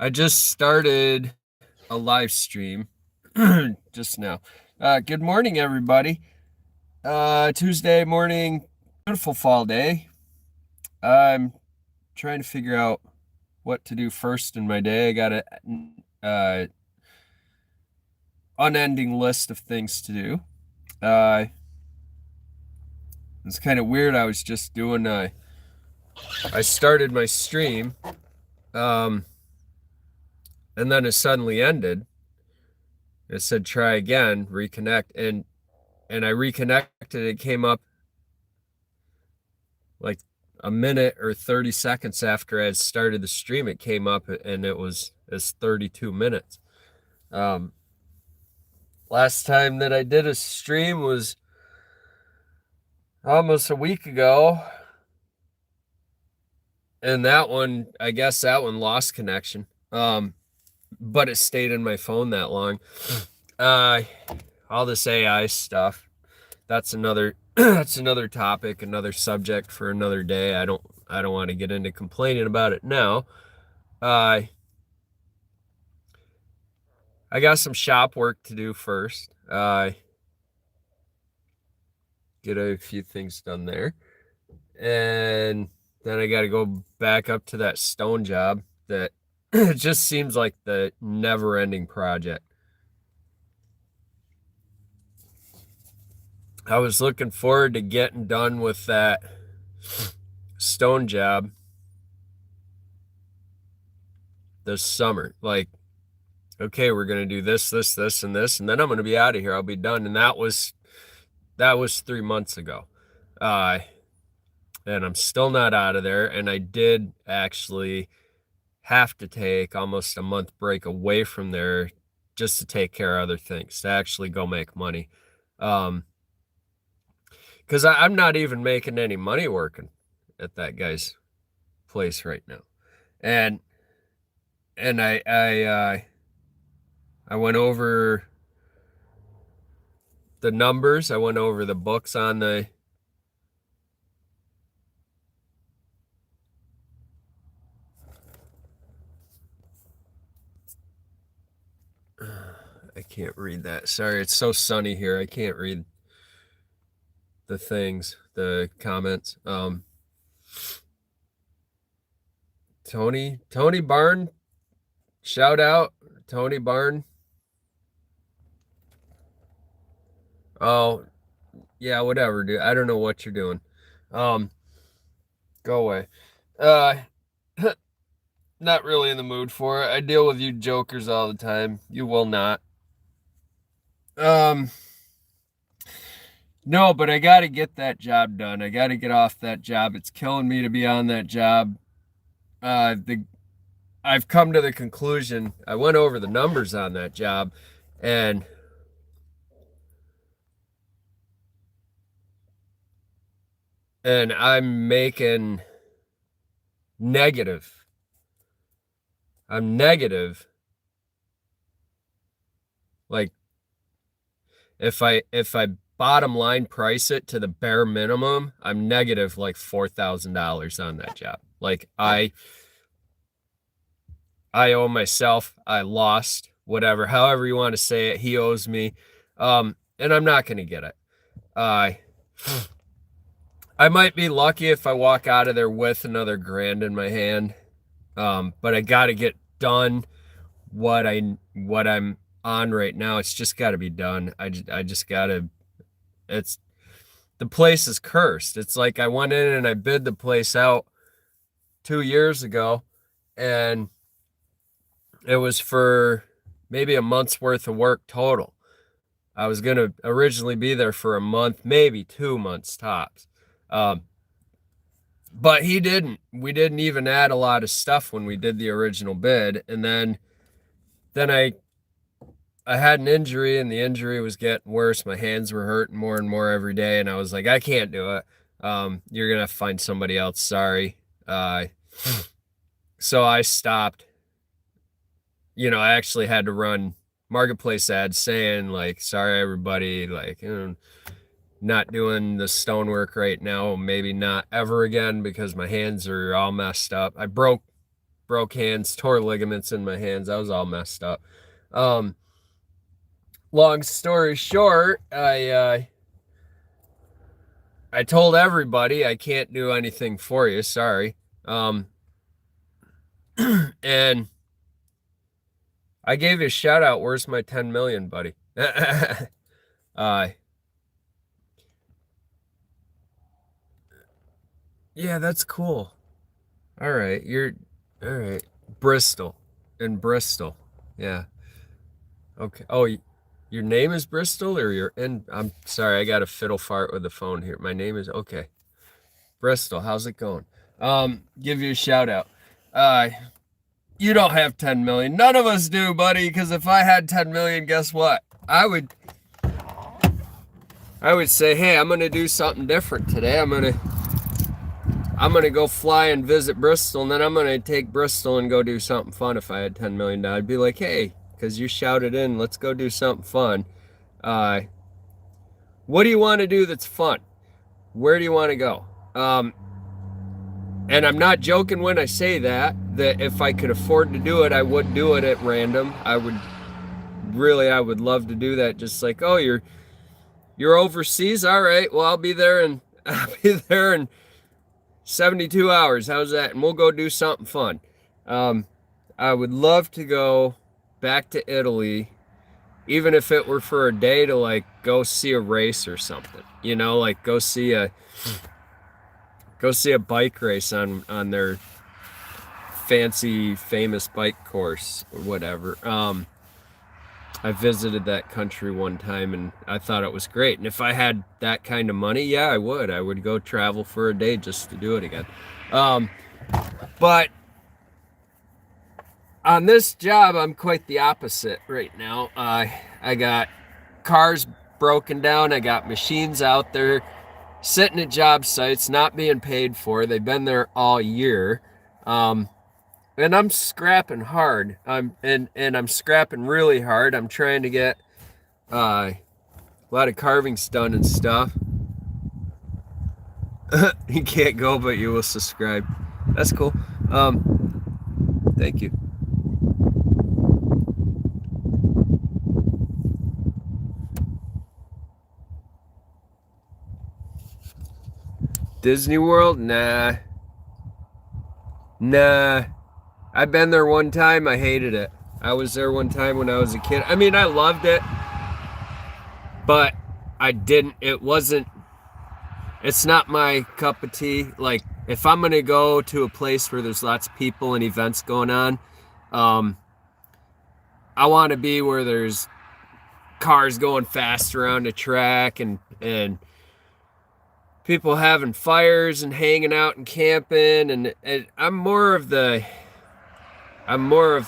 I just started a live stream just now. Good morning, everybody. Tuesday morning, beautiful fall day. I'm trying to figure out what to do first in my day. I got a uh, unending list of things to do. Uh, it's kind of weird. I was just doing. I started my stream, um, and then it suddenly ended. It said try again, reconnect, and I reconnected. It came up like a minute or 30 seconds after I had started the stream. It came up and it's 32 minutes. Last time that I did a stream was almost a week ago, and I guess that one lost connection. But it stayed in my phone that long. uh all this AI stuff, that's another that's another topic, another subject for another day. I don't want to get into complaining about it now. uh I got some shop work to do first. Get a few things done there. And then I got to go back up to that stone job that it just seems like the never ending project. I was looking forward to getting done with that stone job this summer. Like, okay, we're going to do this, and this, and then I'm going to be out of here. I'll be done. And that was 3 months ago. And I'm still not out of there. And I did actually have to take almost a month break away from there just to take care of other things, to actually go make money. Because I'm not even making any money working at that guy's place right now. And I went over the numbers. I went over the books on the I can't read that. Sorry, it's so sunny here. I can't read the things, the comments. Tony Barn, shout out Tony Barn. Oh, yeah, whatever, dude. I don't know what you're doing. Go away. Uh, Not really in the mood for it. I deal with you jokers all the time. You will not. No, but I got to get that job done. I got to get off that job. It's killing me to be on that job. I've come to the conclusion. I went over the numbers on that job, and I'm making negative. I'm negative. Like, if I bottom line price it to the bare minimum, I'm negative like $4,000 on that job. Like, I owe myself. I lost, whatever, however you want to say it. He owes me, and I'm not going to get it. I might be lucky if I walk out of there with another grand in my hand. But I got to get done what I'm on right now. It's just got to be done. I just got to. It's The place is cursed. It's like I went in and I bid the place out 2 years ago, and it was for maybe a month's worth of work total. I was going to originally be there for a month, maybe 2 months tops. But he didn't. We didn't even add a lot of stuff when we did the original bid. And then I had an injury, and the injury was getting worse. My hands were hurting more and more every day. And I was like, I can't do it. You're going to have to find somebody else. Sorry. So I stopped. I actually had to run marketplace ads saying, like, sorry, everybody, like, not doing the stonework right now, maybe not ever again, because my hands are all messed up. I broke broke hands, tore ligaments in my hands. I was all messed up. Long story short, I told everybody I can't do anything for you. Sorry. And I gave you a shout out. Where's my 10 million, buddy? Yeah, that's cool. All right, all right. Bristol, in Bristol. Yeah. Okay. Oh, your name is Bristol, or you're in? I'm sorry, I got a fiddle fart with the phone here. My name is okay. Bristol. How's it going? Give you a shout out. You don't have 10 million. None of us do, buddy. Because if I had 10 million, guess what? I would say, hey, I'm gonna do something different today. I'm gonna go fly and visit Bristol, and then I'm gonna take Bristol and go do something fun. If I had 10 million, I'd be like, hey, because you shouted in, let's go do something fun. What do you want to do that's fun? Where do you want to go? And I'm not joking when I say that if I could afford to do it, I would do it at random. I would love to do that. Just like, oh, you're overseas? All right, well, I'll be there in 72 hours. How's that? And we'll go do something fun. I would love to go back to Italy, even if it were for a day, to like go see a race or something. You know, like go see a bike race on their fancy famous bike course or whatever. I visited that country one time and I thought it was great. And if I had that kind of money, yeah, I would go travel for a day just to do it again. But on this job, I'm quite the opposite right now. I got cars broken down. I got machines out there sitting at job sites, not being paid for. They've been there all year. And I'm scrapping hard. I'm scrapping really hard. I'm trying to get a lot of carvings done and stuff. You can't go, but you will subscribe. That's cool. Thank you. Disney World? Nah. I've been there one time. I hated it. I was there one time when I was a kid. I mean, I loved it, but it's not my cup of tea. Like, if I'm going to go to a place where there's lots of people and events going on, I want to be where there's cars going fast around a track and people having fires and hanging out and camping. And I'm more of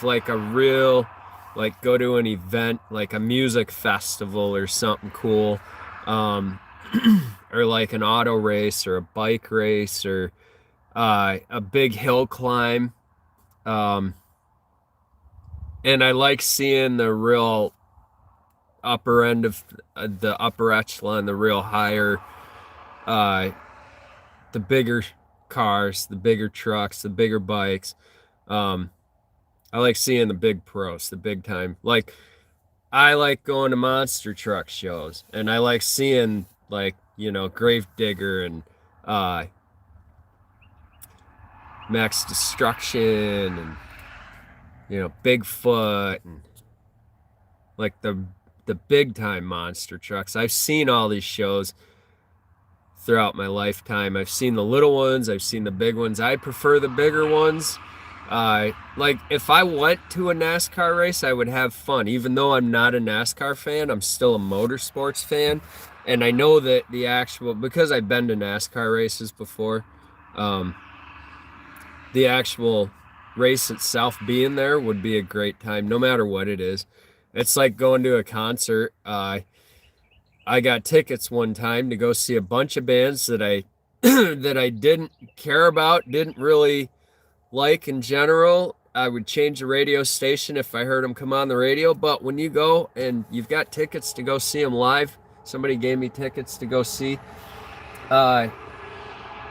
like a real, like, go to an event, like a music festival or something cool. Or like an auto race or a bike race or a big hill climb. And I like seeing the real upper end of the upper echelon, the real higher, the bigger cars, the bigger trucks, the bigger bikes. I like seeing the big pros, the big time. Like, I like going to monster truck shows, and I like seeing, like, you know, Gravedigger and Max Destruction and, you know, Bigfoot and like the big time monster trucks. I've seen all these shows throughout my lifetime. I've seen the little ones, I've seen the big ones. I prefer the bigger ones. Like, if I went to a NASCAR race, I would have fun. Even though I'm not a NASCAR fan, I'm still a motorsports fan. And I know that because I've been to NASCAR races before, the actual race itself being there would be a great time, no matter what it is. It's like going to a concert. I got tickets one time to go see a bunch of bands that I that I didn't care about, didn't really like in general. I would change the radio station if I heard them come on the radio. But when you go and you've got tickets to go see them live, somebody gave me tickets to go see. I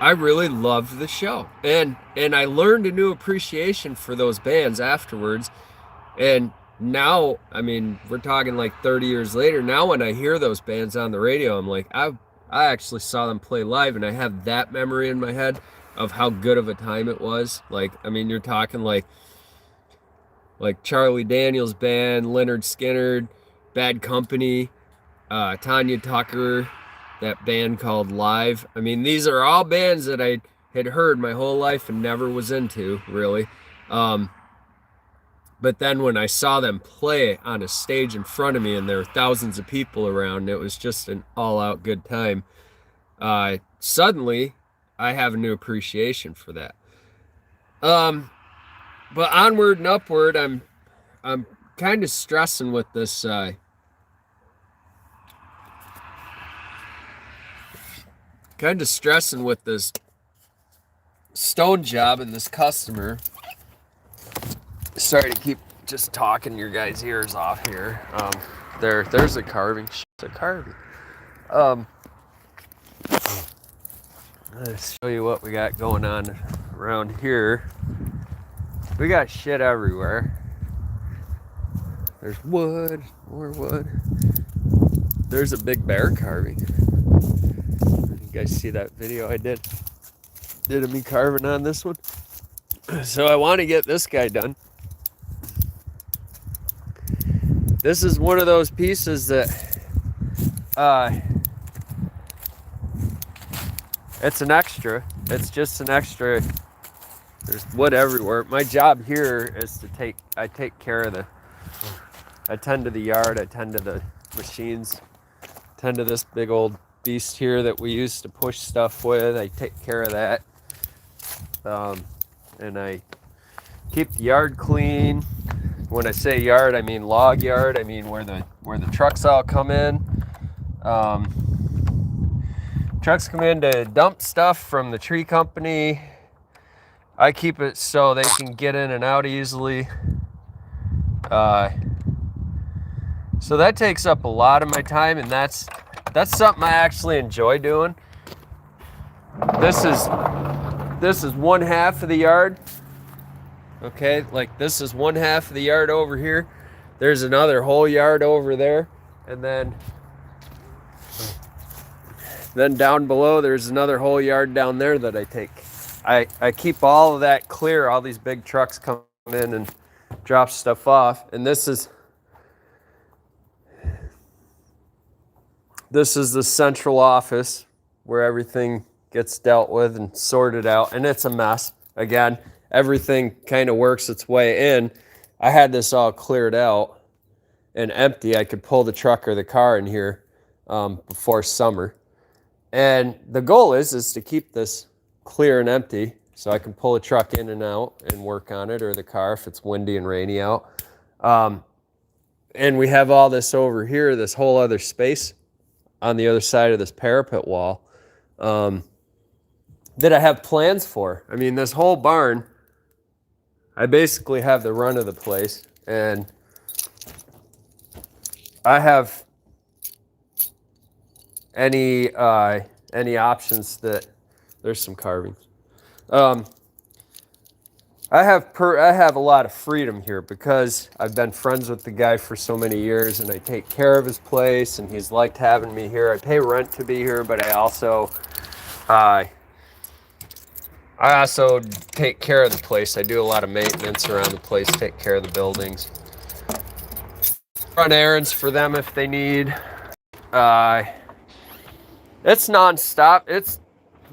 I really loved the show, and I learned a new appreciation for those bands afterwards. And now, I mean, we're talking like 30 years later. Now, when I hear those bands on the radio, I'm like, I actually saw them play live, and I have that memory in my head of how good of a time it was. Like, I mean, you're talking like Charlie Daniels Band, Leonard Skinner, Bad Company, Tanya Tucker, that band called Live. I mean, these are all bands that I had heard my whole life and never was into, really. But then when I saw them play on a stage in front of me and there were thousands of people around, it was just an all-out good time. Suddenly, I have a new appreciation for that. But onward and upward, I'm kind of stressing with this stone job and this customer. Sorry to keep just talking your guys' ears off here. There's a carving. It's a carving. Let's show you what we got going on around here. We got shit everywhere. There's wood, more wood. There's a big bear carving. You guys see that video I did of me carving on this one? So I want to get this guy done. This is one of those pieces that it's an extra. It's just an extra. There's wood everywhere. My job here is to I tend to the yard, I tend to the machines, tend to this big old beast here that we use to push stuff with. I take care of that. And I keep the yard clean. When I say yard, I mean log yard. I mean where the trucks all come in. Trucks come in to dump stuff from the tree company. I keep it so they can get in and out easily. So that takes up a lot of my time, and that's something I actually enjoy doing. This is one half of the yard. Okay, like this is one half of the yard over here. There's another whole yard over there, and then down below there's another whole yard down there that I take. I keep all of that clear. All these big trucks come in and drop stuff off, and this is the central office where everything gets dealt with and sorted out, and it's a mess. Again, everything kind of works its way in. I had this all cleared out and empty. I could pull the truck or the car in here before summer. And the goal is to keep this clear and empty so I can pull a truck in and out and work on it, or the car if it's windy and rainy out. And we have all this over here, this whole other space on the other side of this parapet wall that I have plans for. I mean, this whole barn, I basically have the run of the place, and I have any options that there's some carvings. I have a lot of freedom here because I've been friends with the guy for so many years, and I take care of his place, and he's liked having me here. I pay rent to be here, but I also take care of the place. I do a lot of maintenance around the place, take care of the buildings, run errands for them if they need. It's nonstop. It's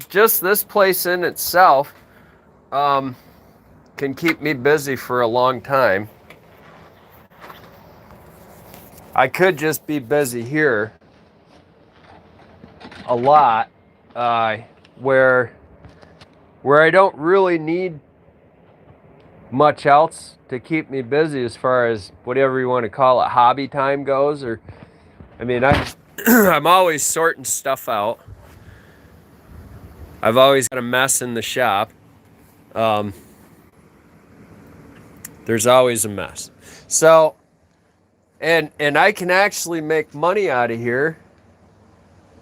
just this place in itself can keep me busy for a long time. I could just be busy here a lot, where I don't really need much else to keep me busy as far as whatever you want to call it, hobby time goes. Or, I mean, I'm always sorting stuff out. I've always got a mess in the shop. There's always a mess. So, and I can actually make money out of here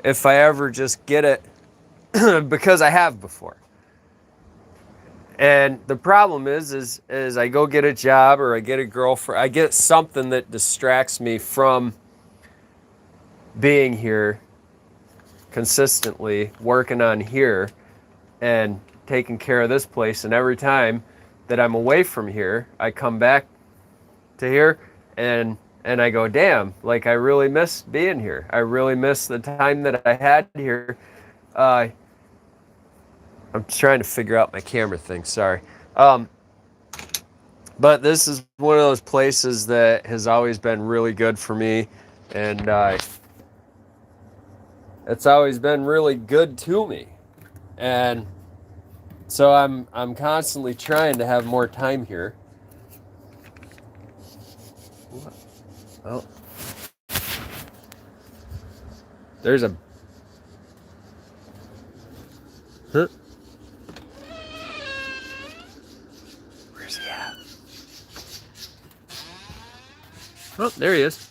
if I ever just get it because I have before. And the problem is I go get a job or I get a girlfriend, I get something that distracts me from being here consistently, working on here and taking care of this place. And every time that I'm away from here, I come back to here and I go, damn, like I really miss being here. I really miss the time that I had here. I'm trying to figure out my camera thing, sorry. But this is one of those places that has always been really good for me, and it's always been really good to me. And so I'm constantly trying to have more time here. Oh. There's a... Huh? Where's he at? Oh, there he is.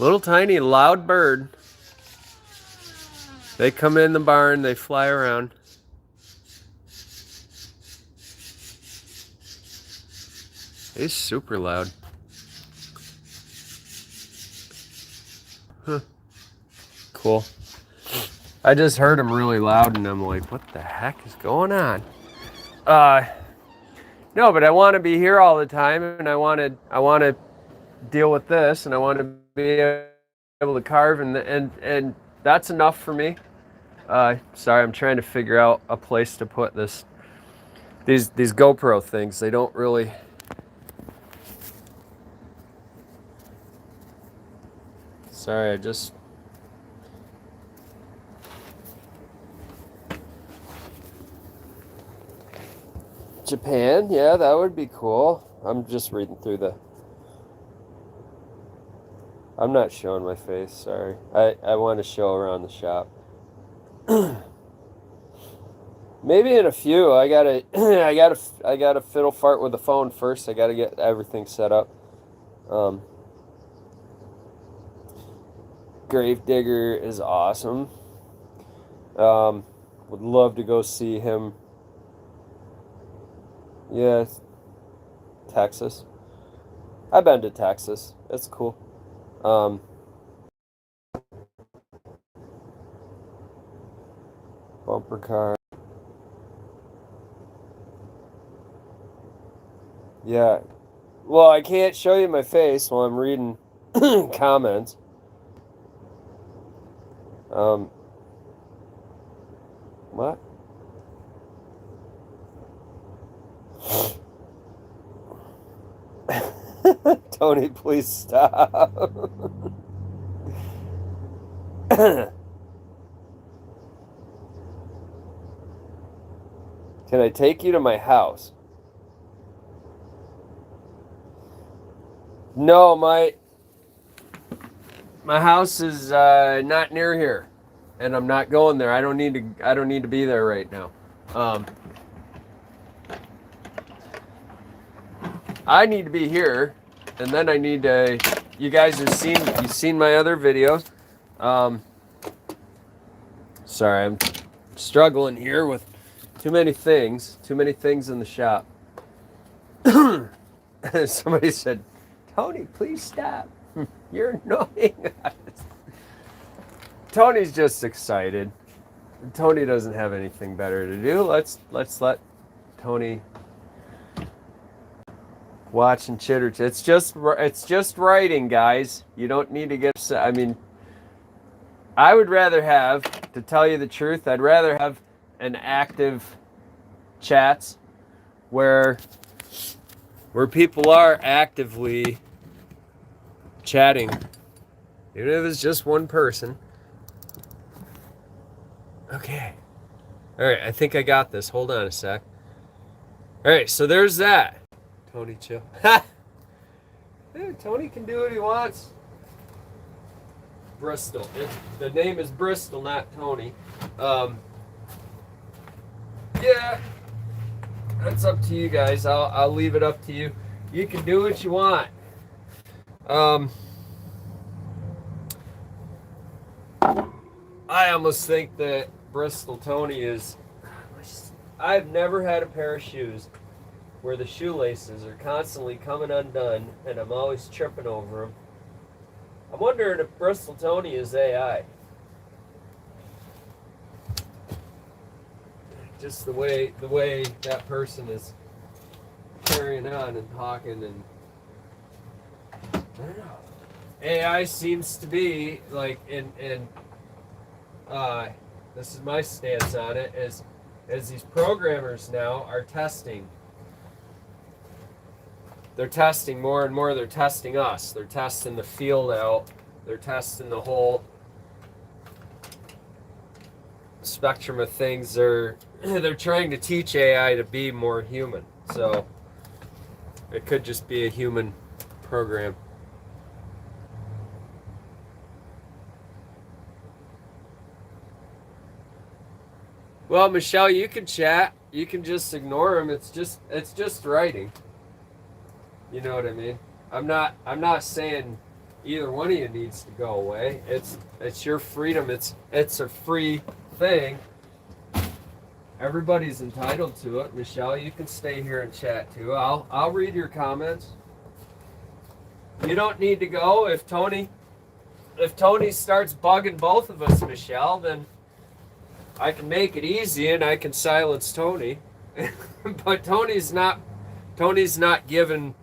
Little tiny loud bird. They come in the barn, they fly around. He's super loud. Huh. Cool. I just heard him really loud and I'm like, what the heck is going on? No, but I want to be here all the time and I want to deal with this and I want to be able to carve and that's enough for me. Sorry, I'm trying to figure out a place to put this. These GoPro things, they don't really... Sorry, I just... Japan, yeah, that would be cool. I'm just reading through the... I'm not showing my face, sorry. I want to show around the shop. Maybe in a few. I gotta fiddle fart with the phone first. I gotta get everything set up. Gravedigger is awesome. Would love to go see him. Yeah, Texas. I've been to Texas. It's cool. Bumper car. Yeah. Well, I can't show you my face while I'm reading comments. What? Tony, please stop. Can I take you to my house? No, my house is not near here, and I'm not going there. I don't need to be there right now. I need to be here, and then I need to... You guys have seen my other videos. Sorry, I'm struggling here with too many things in the shop. Somebody said, Tony, please stop. You're annoying us. Tony's just excited. Tony doesn't have anything better to do. Let's let Tony watch and chitter. It's just writing, guys. You don't need to get upset. I mean, I would rather have, to tell you the truth, I'd rather have an active chats where people are actively chatting, even if it's just one person. Okay. All right, I think I got this. Hold on a sec. All right, so there's that. Tony, chill. Dude, Tony can do what he wants. Bristol. The name is Bristol, not Tony. Yeah, that's up to you guys. I'll leave it up to you. You can do what you want. I almost think that Bristol Tony is, I've never had a pair of shoes where the shoelaces are constantly coming undone and I'm always tripping over them. I'm wondering if Bristol Tony is AI. Just the way that person is carrying on and talking, and I don't know. AI seems to be like, and this is my stance on it, as these programmers now are testing. They're testing more and more. They're testing us. They're testing the field out. They're testing the whole spectrum of things. They're trying to teach AI to be more human. So it could just be a human program. Well, Michelle, you can chat. You can just ignore them. It's just writing. You know what I mean? I'm not saying either one of you needs to go away. It's your freedom. It's a free thing. Everybody's entitled to it. Michelle, you can stay here and chat too. I'll read your comments. You don't need to go. If Tony starts bugging both of us, Michelle, then I can make it easy and I can silence Tony. But Tony's not giving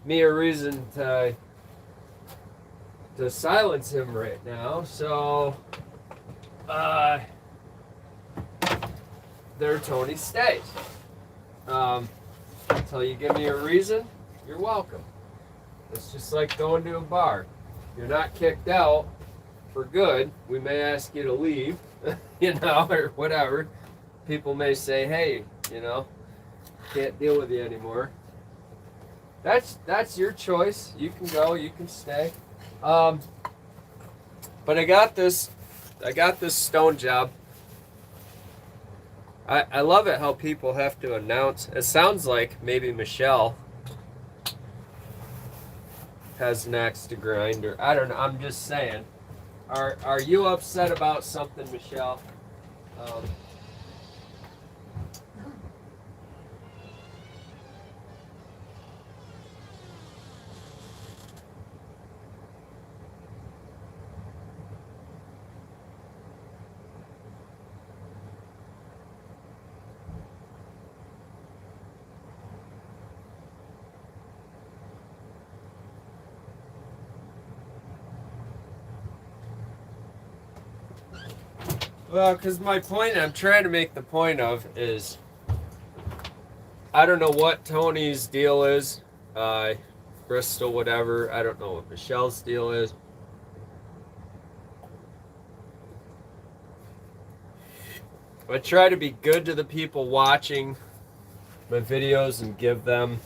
me a reason to silence him right now. So there Tony stays. Until you give me a reason, you're welcome. It's just like going to a bar. You're not kicked out for good. We may ask you to leave, you know, or whatever. People may say, hey, you know, can't deal with you anymore. That's your choice. You can go, you can stay. But I got this stone job. I love it how people have to announce. It sounds like maybe Michelle has an axe to grind, or I don't know. I'm just saying. Are you upset about something, Michelle? Well, because my point I'm trying to make the point of is, I don't know what Tony's deal is, Bristol, whatever. I don't know what Michelle's deal is. I try to be good to the people watching my videos and give them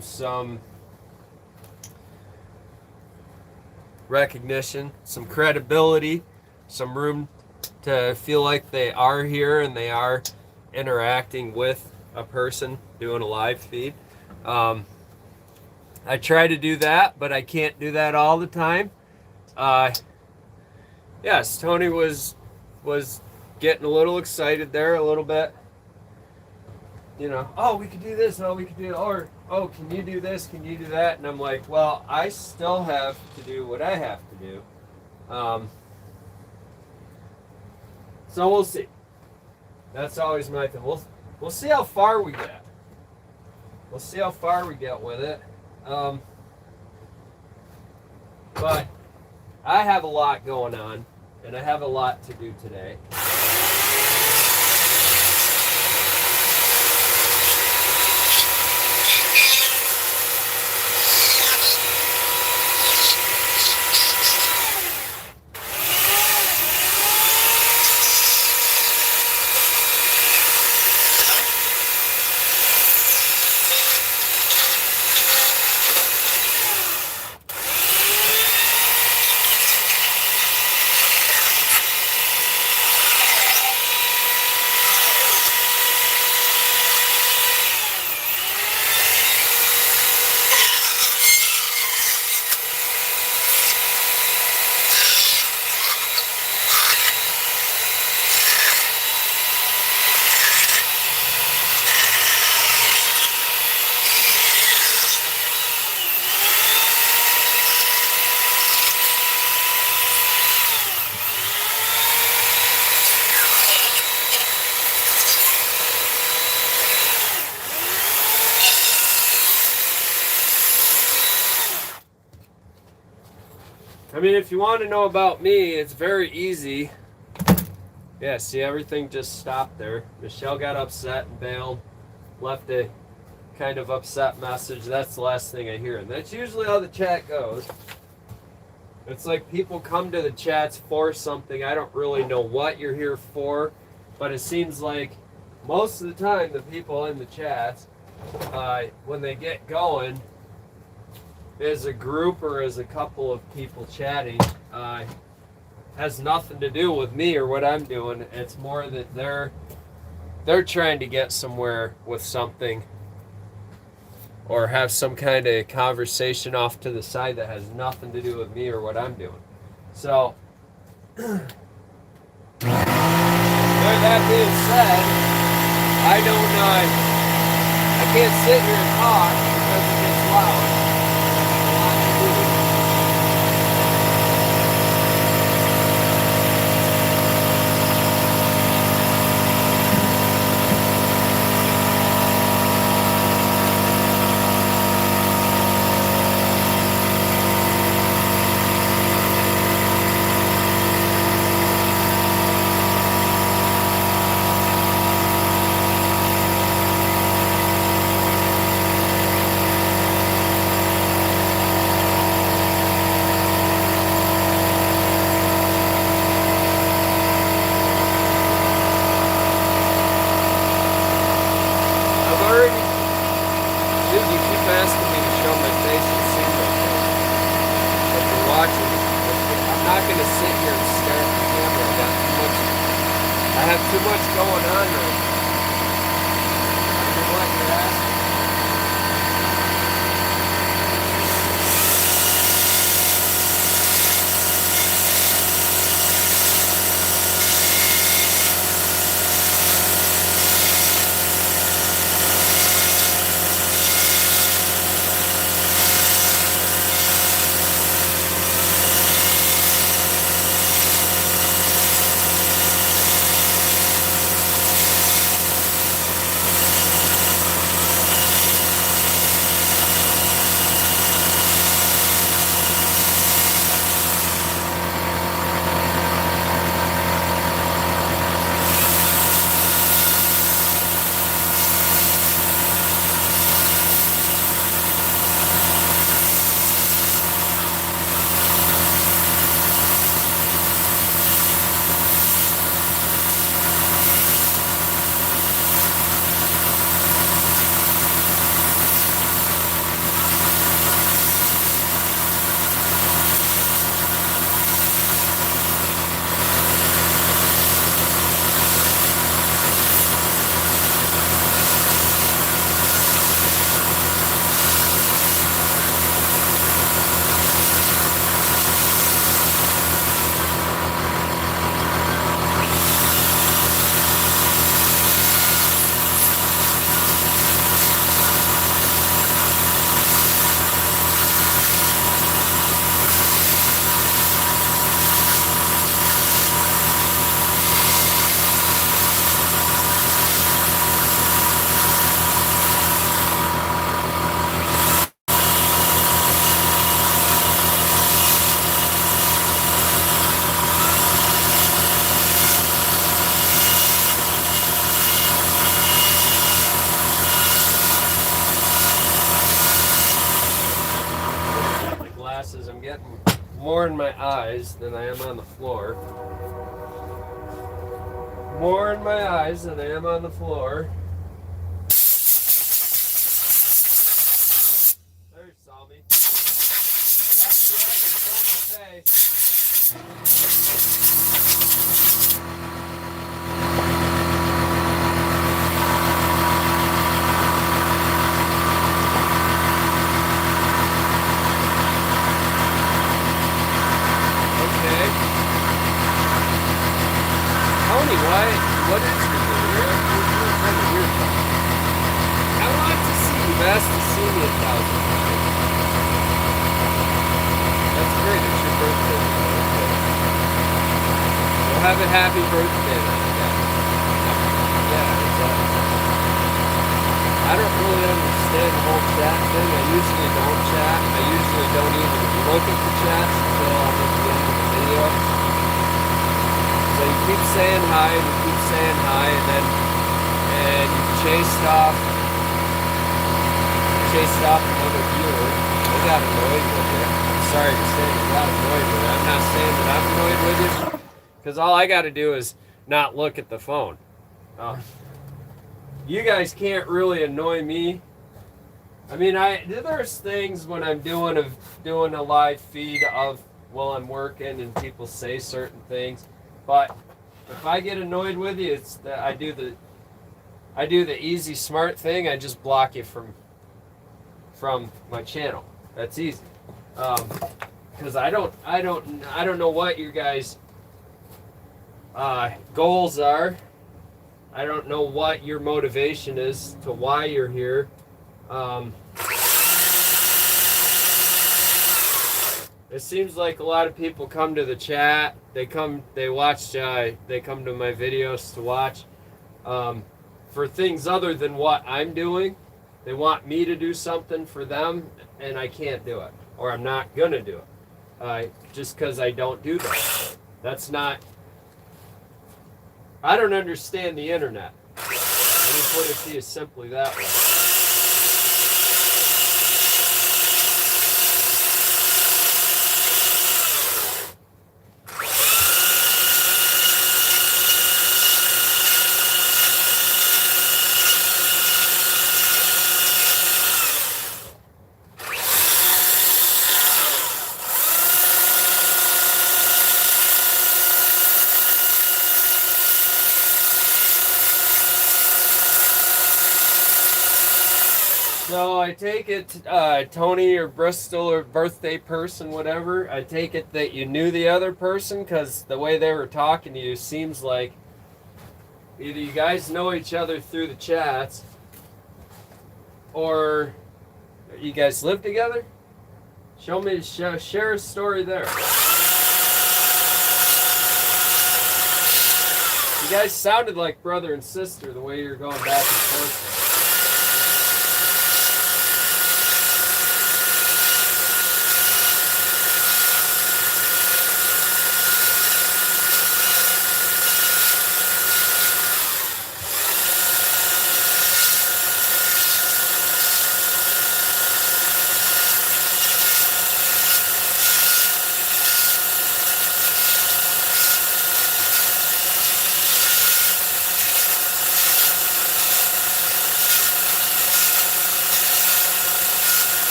some recognition, some credibility, some room to feel like they are here and they are interacting with a person doing a live feed. I try to do that, but I can't do that all the time. Yes, Tony was getting a little excited there, a little bit. You know, oh, we could do this, oh, we could do, or, oh, can you do this, can you do that? And I'm like, well, I still have to do what I have to do. So we'll see. That's always my thing. We'll see how far we get. We'll see how far we get with it. But I have a lot going on, and I have a lot to do today. I mean, if you want to know about me, it's very easy. Yeah, see, everything just stopped there. Michelle got upset and bailed, left a kind of upset message. That's the last thing I hear. And that's usually how the chat goes. It's like people come to the chats for something. I don't really know what you're here for, but it seems like most of the time the people in the chats, when they get going, as a group or as a couple of people chatting, has nothing to do with me or what I'm doing. It's more that they're trying to get somewhere with something or have some kind of conversation off to the side that has nothing to do with me or what I'm doing. So, with that being said, I can't sit here and talk because it gets loud. I'm getting more in my eyes than I am on the floor. More in my eyes than I am on the floor. There you saw me. What is your career? I want to see you. Asked to see me 1,000 times. That's great. It's your birthday. Okay. Well, have a happy birthday then. Yeah, exactly. I don't really understand the whole chat thing. I usually don't chat. I usually don't even look at the chats until I'm at the end of the video. So you keep saying hi and you keep saying hi, and you chased off another viewer. They got annoyed with you. I'm sorry to say you got annoyed with it. I'm not saying that I'm annoyed with you, because all I got to do is not look at the phone. You guys can't really annoy me. I mean, there's things when I'm doing a live feed of while I'm working and people say certain things, but if I get annoyed with you, it's that I do the easy smart thing. I just block you from my channel. That's easy. Because I don't know what your guys' goals are. I don't know what your motivation is to why you're here. It seems like a lot of people come to the chat. They come to my videos to watch for things other than what I'm doing. They want me to do something for them, and I can't do it, or I'm not gonna do it, just because I don't do that. That's not. I don't understand the internet. Let me put it to you simply that way. So I take it, Tony or Bristol or birthday person, whatever, I take it that you knew the other person, because the way they were talking to you seems like either you guys know each other through the chats, or you guys live together? Share a story there. You guys sounded like brother and sister the way you're going back and forth.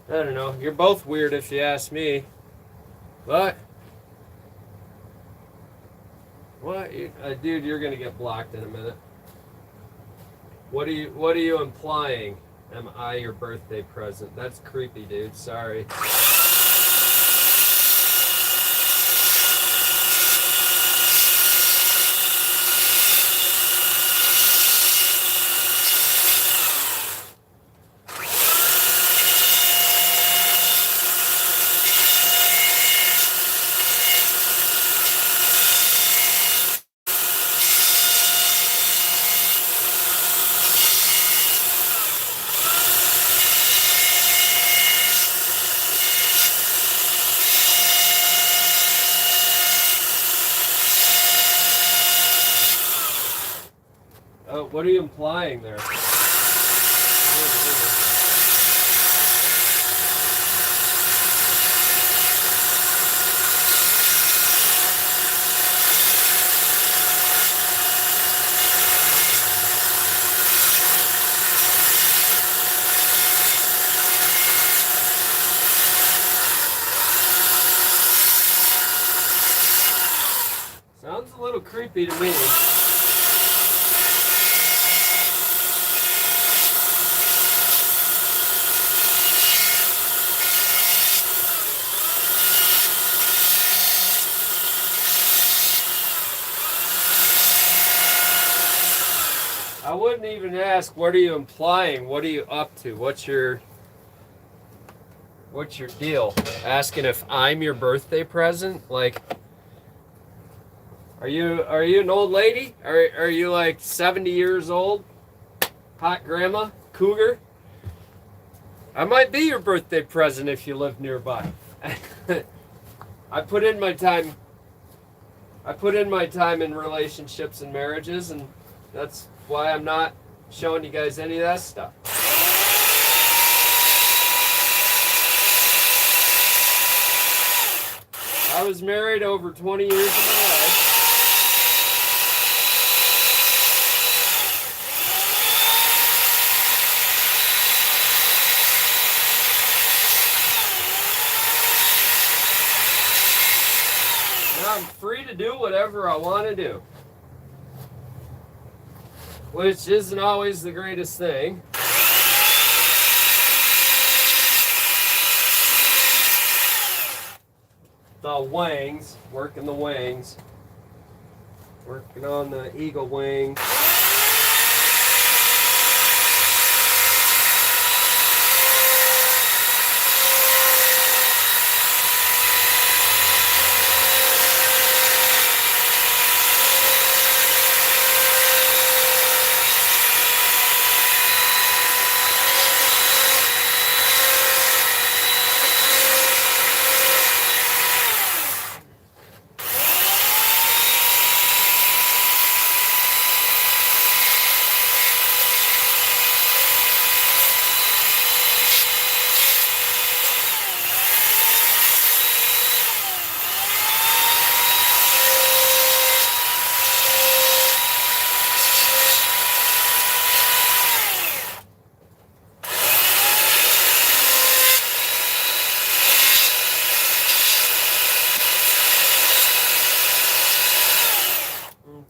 I don't know. You're both weird if you ask me. But what, dude? You're gonna get blocked in a minute. What are you implying? Am I your birthday present? That's creepy, dude. Sorry. What are you implying there? Sounds a little creepy to me. I wouldn't even ask, what are you implying? What are you up to? What's your deal? Asking if I'm your birthday present? Like, are you an old lady? Are you like 70 years old? Hot grandma? Cougar? I might be your birthday present if you live nearby. I put in my time in relationships and marriages, and that's why I'm not showing you guys any of that stuff. I was married over 20 years of my life. Now I'm free to do whatever I want to do, which isn't always the greatest thing. The wangs, working the wangs, working on the eagle wing.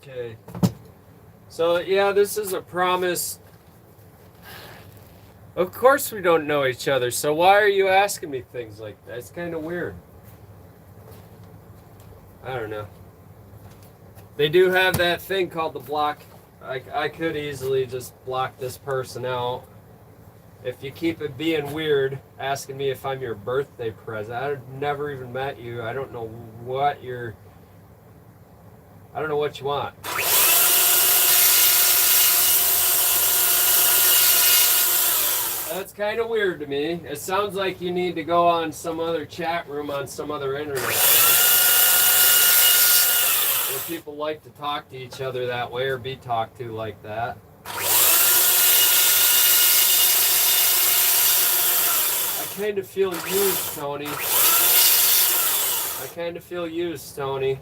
Okay. So, yeah, this is a promise. Of course we don't know each other, so why are you asking me things like that? It's kind of weird. I don't know. They do have that thing called the block. I could easily just block this person out. If you keep it being weird, asking me if I'm your birthday present. I've never even met you. I don't know what you want. That's kind of weird to me. It sounds like you need to go on some other chat room on some other internet where people like to talk to each other that way or be talked to like that. I kind of feel used, Tony. I kind of feel used, Tony.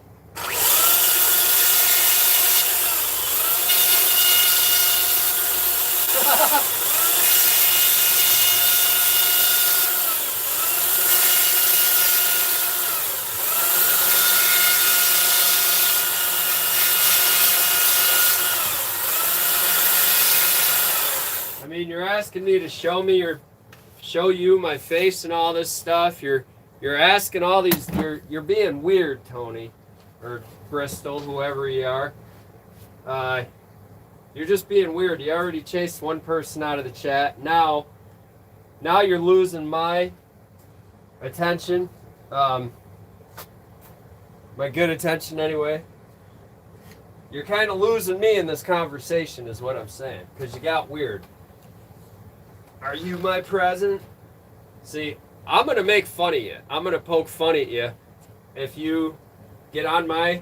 I mean, you're asking me to show you my face and all this stuff. You're asking all these. You're being weird, Tony, or Bristol, whoever you are. You're just being weird. You already chased one person out of the chat. Now you're losing my attention. My good attention, anyway. You're kind of losing me in this conversation, is what I'm saying, because you got weird. Are you my present? See, I'm going to make fun of you. I'm going to poke fun at you if you get on my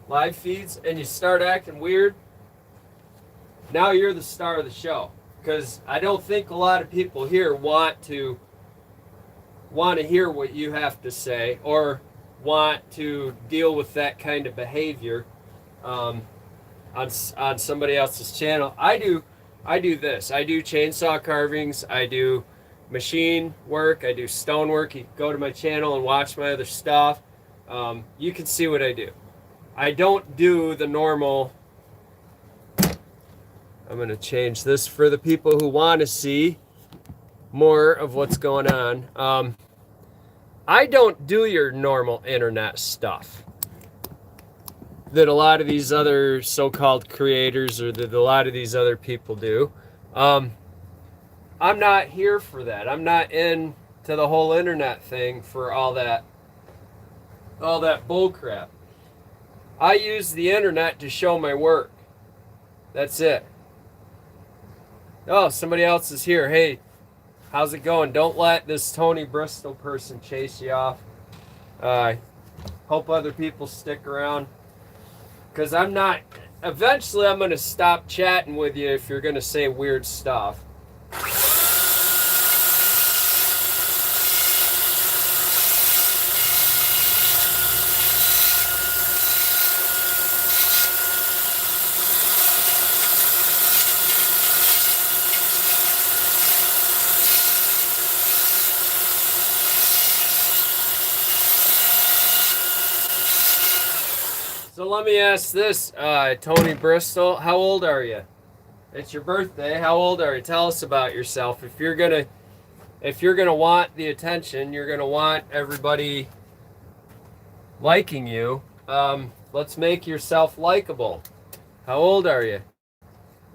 live feeds and you start acting weird. Now you're the star of the show, because I don't think a lot of people here want to hear what you have to say or want to deal with that kind of behavior on somebody else's channel. I do this. I do chainsaw carvings. I do machine work. I do stone work. You can go to my channel and watch my other stuff. You can see what I do. I don't do the normal. I'm going to change this for the people who want to see more of what's going on. I don't do your normal internet stuff. that a lot of these other so-called creators or that a lot of these other people do. I'm not here for that. I'm not into the whole internet thing for all that bull crap. I use the internet to show my work. That's it. Oh, somebody else is here. Hey, how's it going? Don't let this Tony Bristol person chase you off. Hope other people stick around. Because eventually I'm going to stop chatting with you if you're going to say weird stuff. So let me ask this, Tony Bristol, how old are you? It's your birthday. How old are you? Tell us about yourself. If you're gonna want the attention, you're gonna want everybody liking you. Let's make yourself likable. How old are you?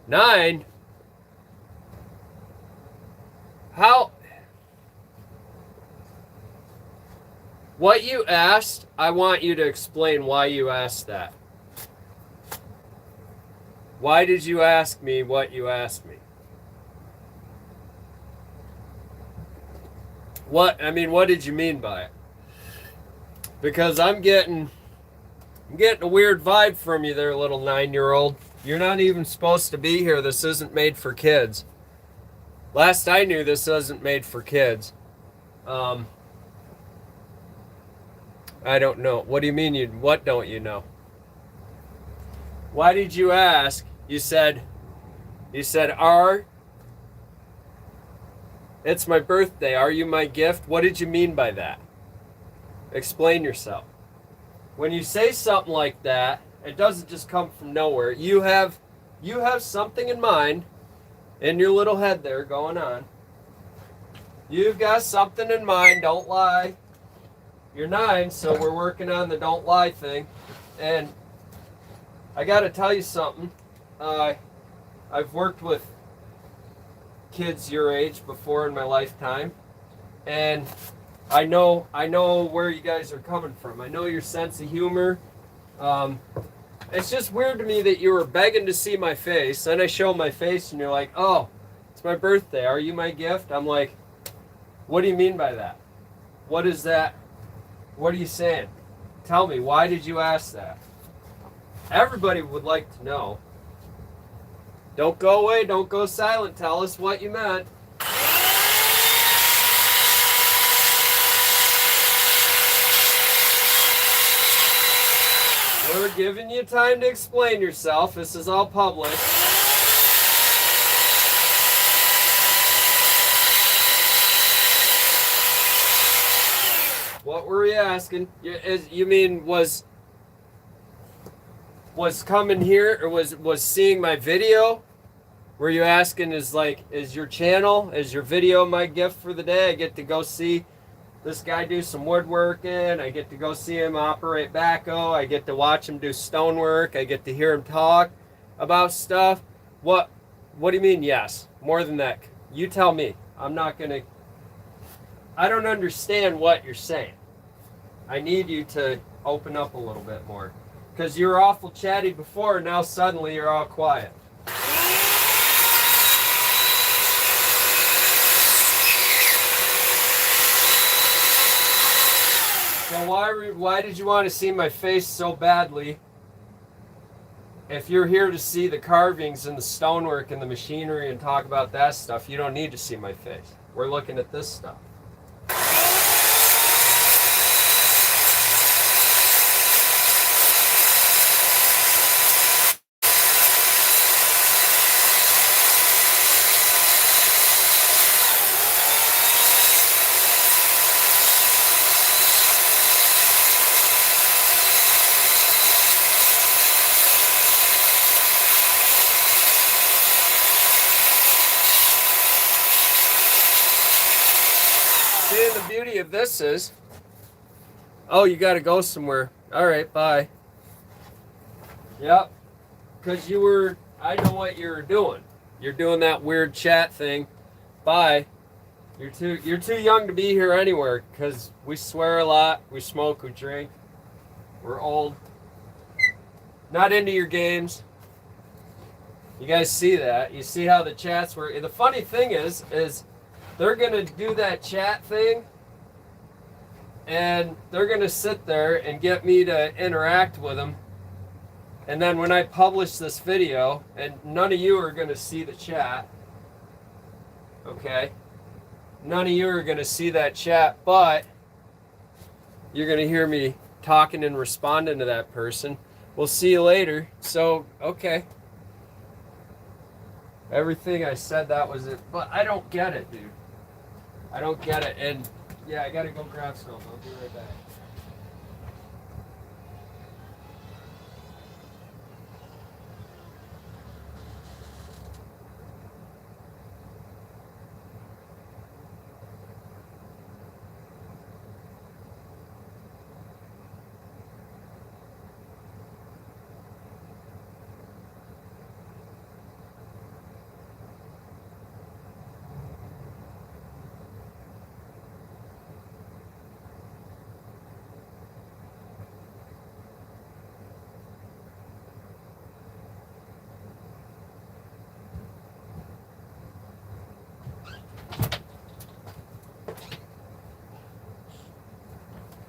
9. What you asked, I want you to explain why you asked that. Why did you ask me what you asked me? What did you mean by it? Because I'm getting a weird vibe from you there, little 9-year-old. You're not even supposed to be here. This isn't made for kids. Last I knew, this isn't made for kids. I don't know. What do you mean what don't you know? Why did you ask? You said, it's my birthday. Are you my gift? What did you mean by that? Explain yourself. When you say something like that, it doesn't just come from nowhere. You have something in mind in your little head there going on. You've got something in mind. Don't lie. You're 9, so we're working on the don't lie thing. And I got to tell you something. I've worked with kids your age before in my lifetime, and I know where you guys are coming from. I know your sense of humor. It's just weird to me that you were begging to see my face, and I show my face, and you're like, "Oh, it's my birthday. Are you my gift?" I'm like, "What do you mean by that? What is that? What are you saying? Tell me, why did you ask that?" Everybody would like to know. Don't go away. Don't go silent. Tell us what you meant. We're giving you time to explain yourself. This is all public. What were you asking? You mean was coming here or was seeing my video? Were you asking is your channel, is your video my gift for the day? I get to go see this guy do some woodworking. I get to go see him operate backhoe. I get to watch him do stonework. I get to hear him talk about stuff. What do you mean yes? More than that. You tell me. I don't understand what you're saying. I need you to open up a little bit more. Because you were awful chatty before, and now suddenly you're all quiet. So why did you want to see my face so badly? If you're here to see the carvings and the stonework and the machinery and talk about that stuff, you don't need to see my face. We're looking at this stuff. See, the beauty of this is, oh, you got to go somewhere. All right, bye. Yep. Because I know what you were doing. You're doing that weird chat thing. Bye. You're too young to be here anywhere because we swear a lot, we smoke, we drink, we're old. Not into your games. You guys see that? You see how the chats were. The funny thing is they're gonna do that chat thing, and they're gonna sit there and get me to interact with them. And then when I publish this video, and none of you are gonna see the chat, okay? None of you are gonna see that chat, but you're gonna hear me talking and responding to that person. We'll see you later. So, okay. Everything I said, that was it. But I don't get it, dude. I don't get it. And yeah, I gotta go grab some. I'll be right back.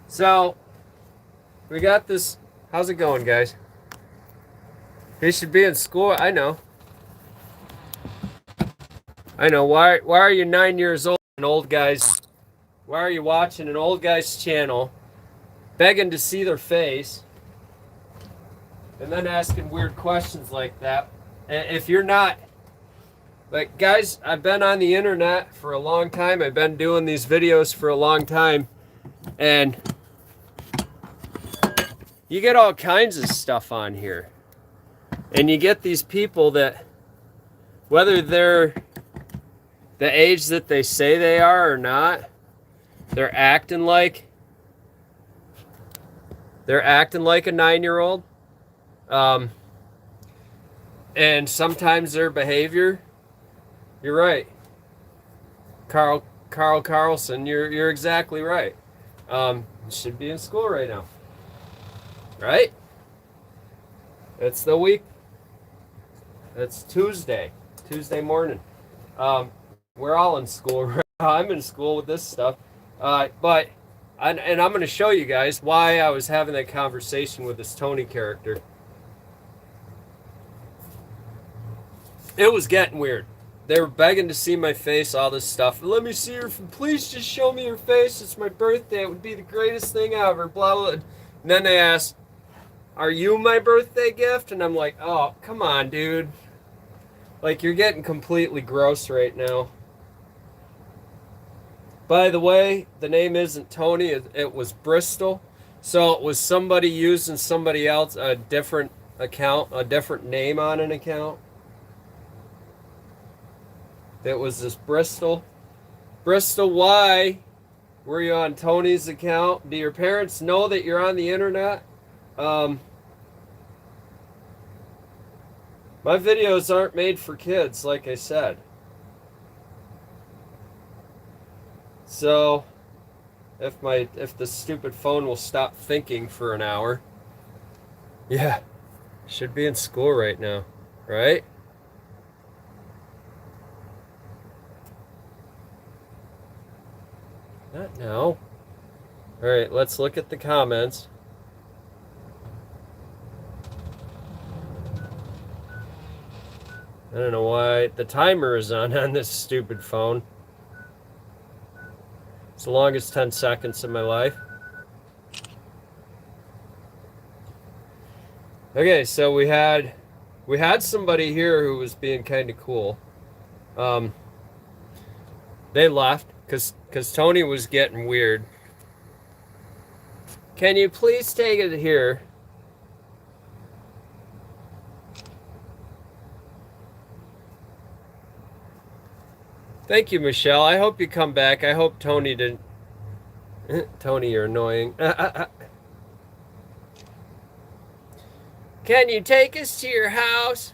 So, we got this. How's it going, guys? He should be in school. I know. Why are you 9 years old, an old guy's? Why are you watching an old guy's channel, begging to see their face, and then asking weird questions like that? And if you're not, like, guys, I've been on the internet for a long time. I've been doing these videos for a long time, and you get all kinds of stuff on here. And you get these people that, whether they're the age that they say they are or not, they're acting like a 9-year-old. And sometimes their behavior, you're right. Carl Carlson, you're exactly right. Should be in school right now. Right? It's the week. It's Tuesday morning. We're all in school right now. I'm in school with this stuff. But I'm going to show you guys why I was having that conversation with this Tony character. It was getting weird. They were begging to see my face, all this stuff. Let me see your, please just show me your face. It's my birthday. It would be the greatest thing ever. Blah, blah. And then they asked, are you my birthday gift? And I'm like, oh, come on, dude. Like, you're getting completely gross right now. By the way, the name isn't Tony. It was Bristol. So it was somebody using somebody else, a different account, a different name on an account. It was this Bristol. Bristol, why were you on Tony's account? Do your parents know that you're on the internet? My videos aren't made for kids, like I said. So, if the stupid phone will stop thinking for an hour, yeah, should be in school right now, right? Not now. All right, let's look at the comments. I don't know why the timer is on this stupid phone. It's the longest 10 seconds of my life. Okay, so we had somebody here who was being kind of cool. They left because Tony was getting weird. Can you please take it here? Thank you, Michelle. I hope you come back. I hope Tony didn't. Tony, you're annoying. Can you take us to your house?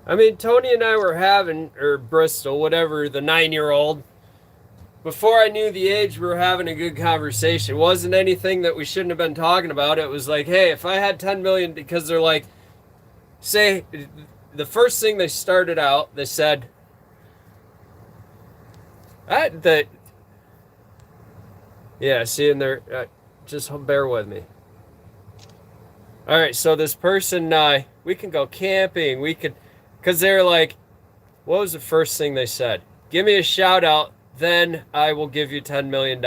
I mean, Tony and I were having, or Bristol, whatever, the 9-year-old. Before I knew the age, we were having a good conversation. It wasn't anything that we shouldn't have been talking about. It was like, hey, if I had 10 million, because they're like, say, the first thing they started out, they said, yeah, see, and they're, just bear with me. All right, so this person, we can go camping. We could, because they're like, what was the first thing they said? Give me a shout out, then I will give you $10 million.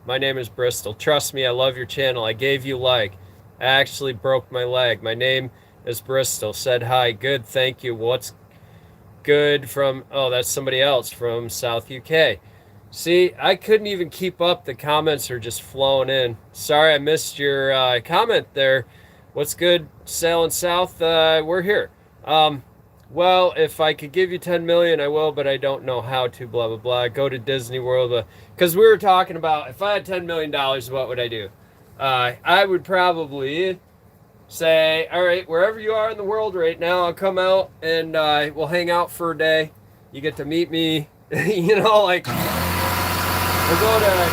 My name is Bristol. Trust me, I love your channel. I gave you like. I actually broke my leg. My name is Bristol. Said hi. Good, thank you. What's good from, oh, that's somebody else from South UK. See, I couldn't even keep up. The comments are just flowing in. Sorry, I missed your comment there. What's good, sailing south? We're here. Well, if I could give you 10 million, I will, but I don't know how to, blah, blah, blah. Go to Disney World. Because we were talking about, if I had $10 million, what would I do? I would probably say, all right, wherever you are in the world right now, I'll come out and we'll hang out for a day. You get to meet me, you know, like, we'll go to,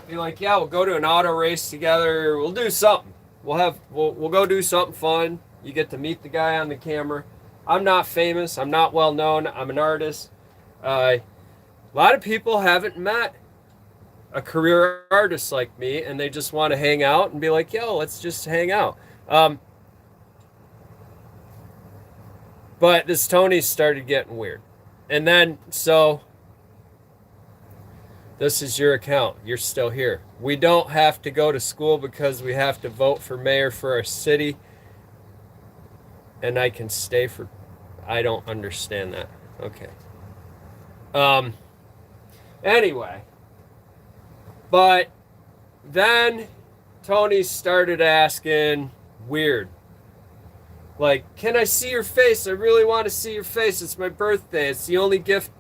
be like, yeah, we'll go to an auto race together. We'll do something. We'll go do something fun. You get to meet the guy on the camera. I'm not famous. I'm not well known. I'm an artist. A lot of people haven't met a career artist like me, and they just want to hang out and be like, yo, let's just hang out. But this Tony started getting weird. And then, so this is your account. You're still here. We don't have to go to school because we have to vote for mayor for our city. And I can stay for, I don't understand that. Okay. Anyway. But then Tony started asking weird. Like, can I see your face? I really want to see your face. It's my birthday. It's the only gift.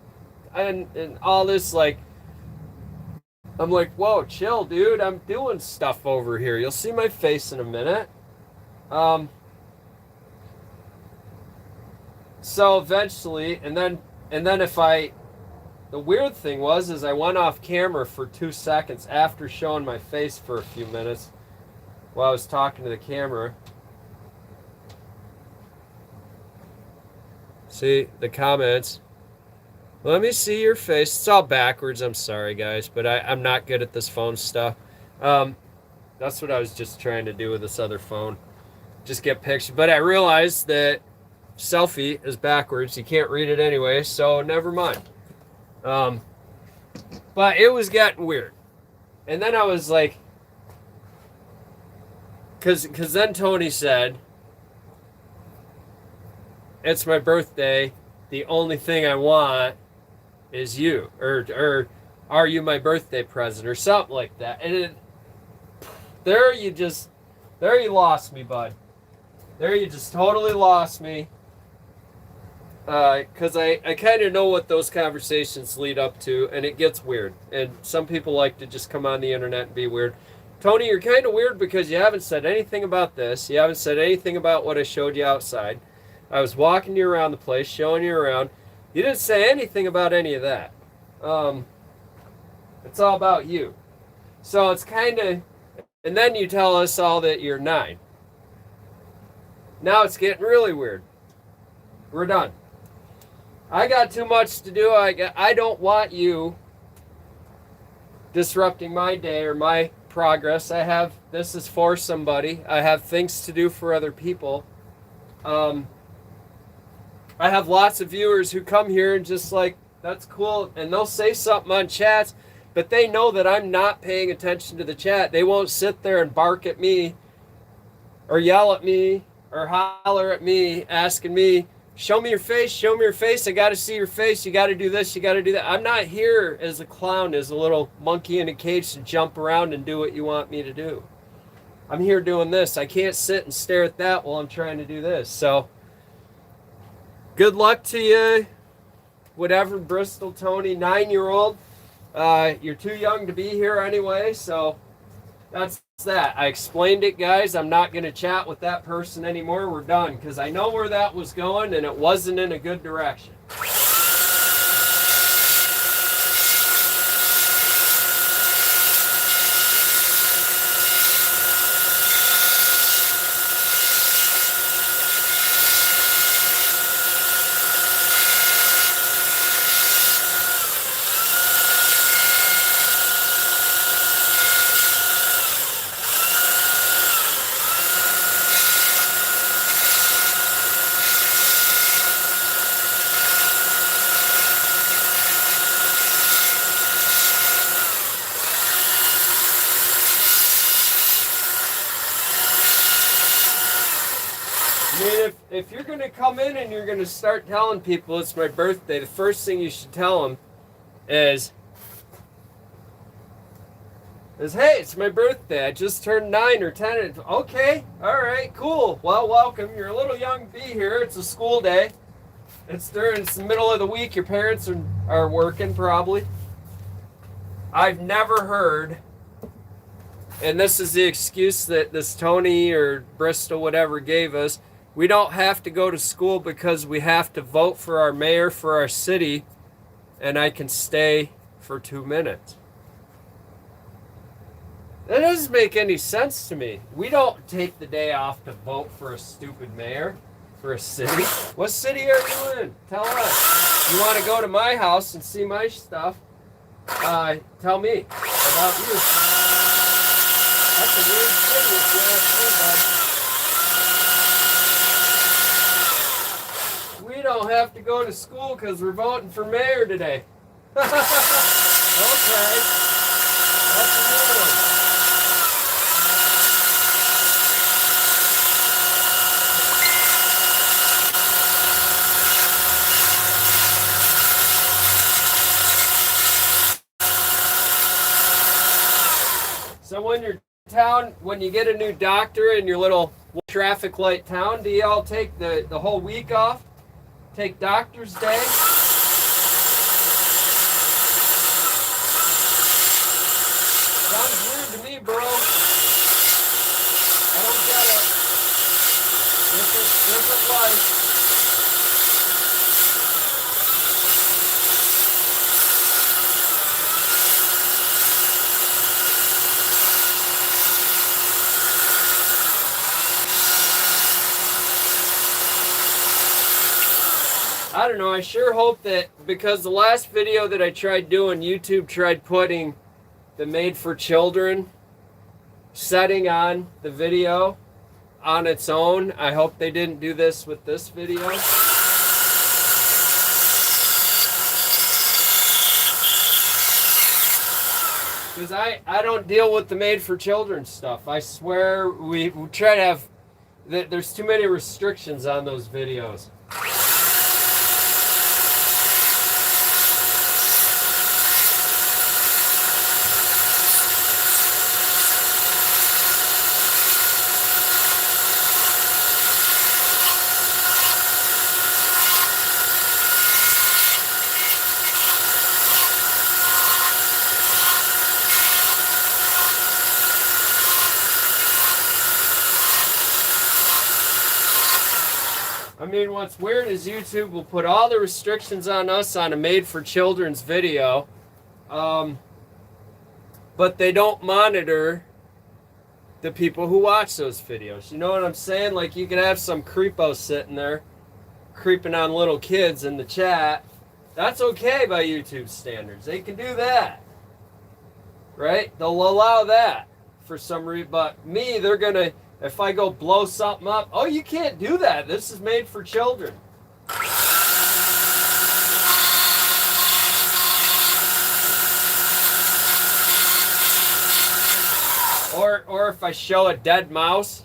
And all this, like, I'm like, whoa, chill, dude. I'm doing stuff over here. You'll see my face in a minute. So eventually, and then if the weird thing is I went off camera for 2 seconds after showing my face for a few minutes while I was talking to the camera. See the comments. Let me see your face. It's all backwards. I'm sorry, guys, but I'm not good at this phone stuff. That's what I was just trying to do with this other phone. Just get pictures. But I realized that selfie is backwards. You can't read it anyway, so never mind. But it was getting weird. And then I was like, because then Tony said, it's my birthday. The only thing I want is you. Or are you my birthday present? Or something like that. And there you lost me, bud. There you just totally lost me. Because I kind of know what those conversations lead up to, and it gets weird. And some people like to just come on the internet and be weird. Tony, you're kind of weird because you haven't said anything about this. You haven't said anything about what I showed you outside. I was walking you around the place, showing you around. You didn't say anything about any of that. It's all about you. So it's kind of, and then you tell us all that you're 9. Now it's getting really weird. We're done. I got too much to do. I don't want you disrupting my day or my progress. This is for somebody. I have things to do for other people. I have lots of viewers who come here and just like, that's cool. And they'll say something on chats, but they know that I'm not paying attention to the chat. They won't sit there and bark at me or yell at me or holler at me, asking me, show me your face, show me your face. I got to see your face. You got to do this. You got to do that. I'm not here as a clown, as a little monkey in a cage to jump around and do what you want me to do. I'm here doing this. I can't sit and stare at that while I'm trying to do this. So good luck to you. whatever, Bristol, Tony, 9-year-old. You're too young to be here anyway, so that's that. I explained it, guys. I'm not going to chat with that person anymore. We're done, because I know where that was going, and it wasn't in a good direction. I mean, if you're going to come in and you're going to start telling people it's my birthday, the first thing you should tell them is, hey, it's my birthday. I just turned 9 or 10. Okay, all right, cool. Well, welcome. You're a little young to be here. It's a school day. It's the middle of the week. Your parents are working probably. I've never heard, and this is the excuse that this Tony or Bristol, whatever, gave us. We don't have to go to school because we have to vote for our mayor for our city, and I can stay for 2 minutes. That doesn't make any sense to me. We don't take the day off to vote for a stupid mayor for a city. What city are you in? Tell us. You want to go to my house and see my stuff? Tell me about you. That's a weird city if you ask me, bud. We don't have to go to school because we're voting for mayor today. Okay. That's a new one. So when you get a new doctor in your little traffic light town, do you all take the whole week off? Take doctor's day? Sounds weird to me, bro. I don't get it. Different life. I don't know, I sure hope that, because the last video that I tried doing, YouTube tried putting the made for children setting on the video on its own. I hope they didn't do this with this video. Because I don't deal with the made for children stuff. I swear we try to have, there's too many restrictions on those videos. I mean, what's weird is YouTube will put all the restrictions on us on a made-for-children's video, but they don't monitor the people who watch those videos. You know what I'm saying? Like, you could have some creepo sitting there creeping on little kids in the chat. That's okay by YouTube standards. They can do that, right? They'll allow that for some reason. But me, they're going to... If I go blow something up, oh, you can't do that. This is made for children. Or if I show a dead mouse,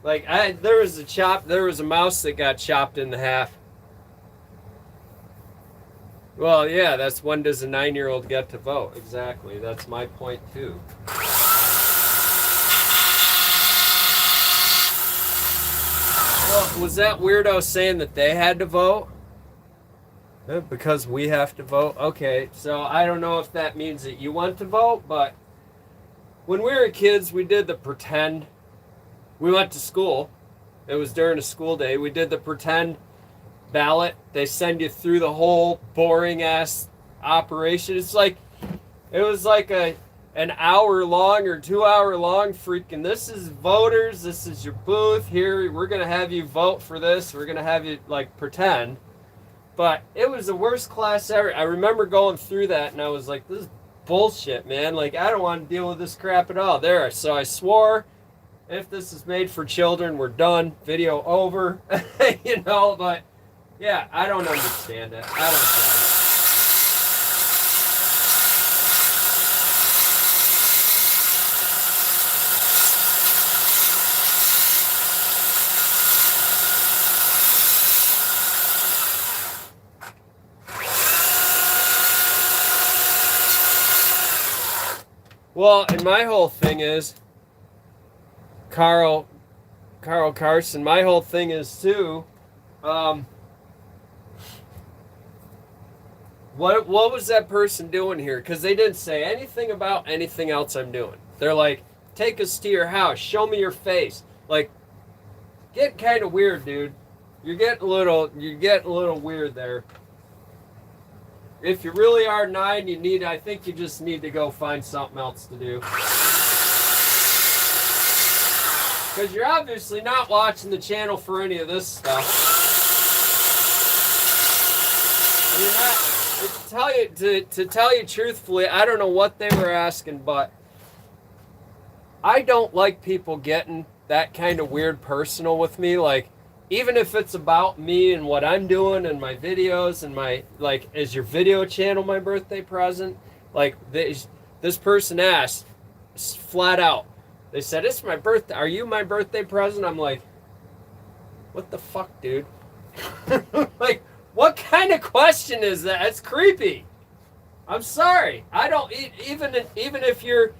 like there was a mouse that got chopped in half. Well, yeah, that's when does a 9-year-old get to vote? Exactly. That's my point too. Well, was that weirdo saying that they had to vote? Because we have to vote. Okay, so I don't know if that means that you want to vote, but when we were kids, we did the pretend. We went to school. It was during a school day. We did the pretend ballot. They send you through the whole boring ass operation. It was like an hour long or 2 hour long freaking, this is voters, this is your booth here, we're gonna have you vote for this, we're gonna have you like pretend. But it was the worst class ever. I remember going through that and I was like, this is bullshit, man. Like, I don't want to deal with this crap at all. So I swore, if this is made for children, we're done. Video over. But yeah, I don't understand it. I don't get it. Well, and my whole thing is, Carl Carson, my whole thing is too, what was that person doing here? Because they didn't say anything about anything else I'm doing. They're like, take us to your house, show me your face. Like, get kind of weird, dude. You're getting a little weird there. If you really are 9, I think you just need to go find something else to do. Because you're obviously not watching the channel for any of this stuff. To tell you truthfully, I don't know what they were asking, but I don't like people getting that kind of weird personal with me. Like, even if it's about me and what I'm doing and my videos and my, like, is your video channel my birthday present? Like, this person asked flat out. They said, it's my birthday. Are you my birthday present? I'm like, what the fuck, dude? Like, what kind of question is that? It's creepy. I'm sorry. I don't, even if you're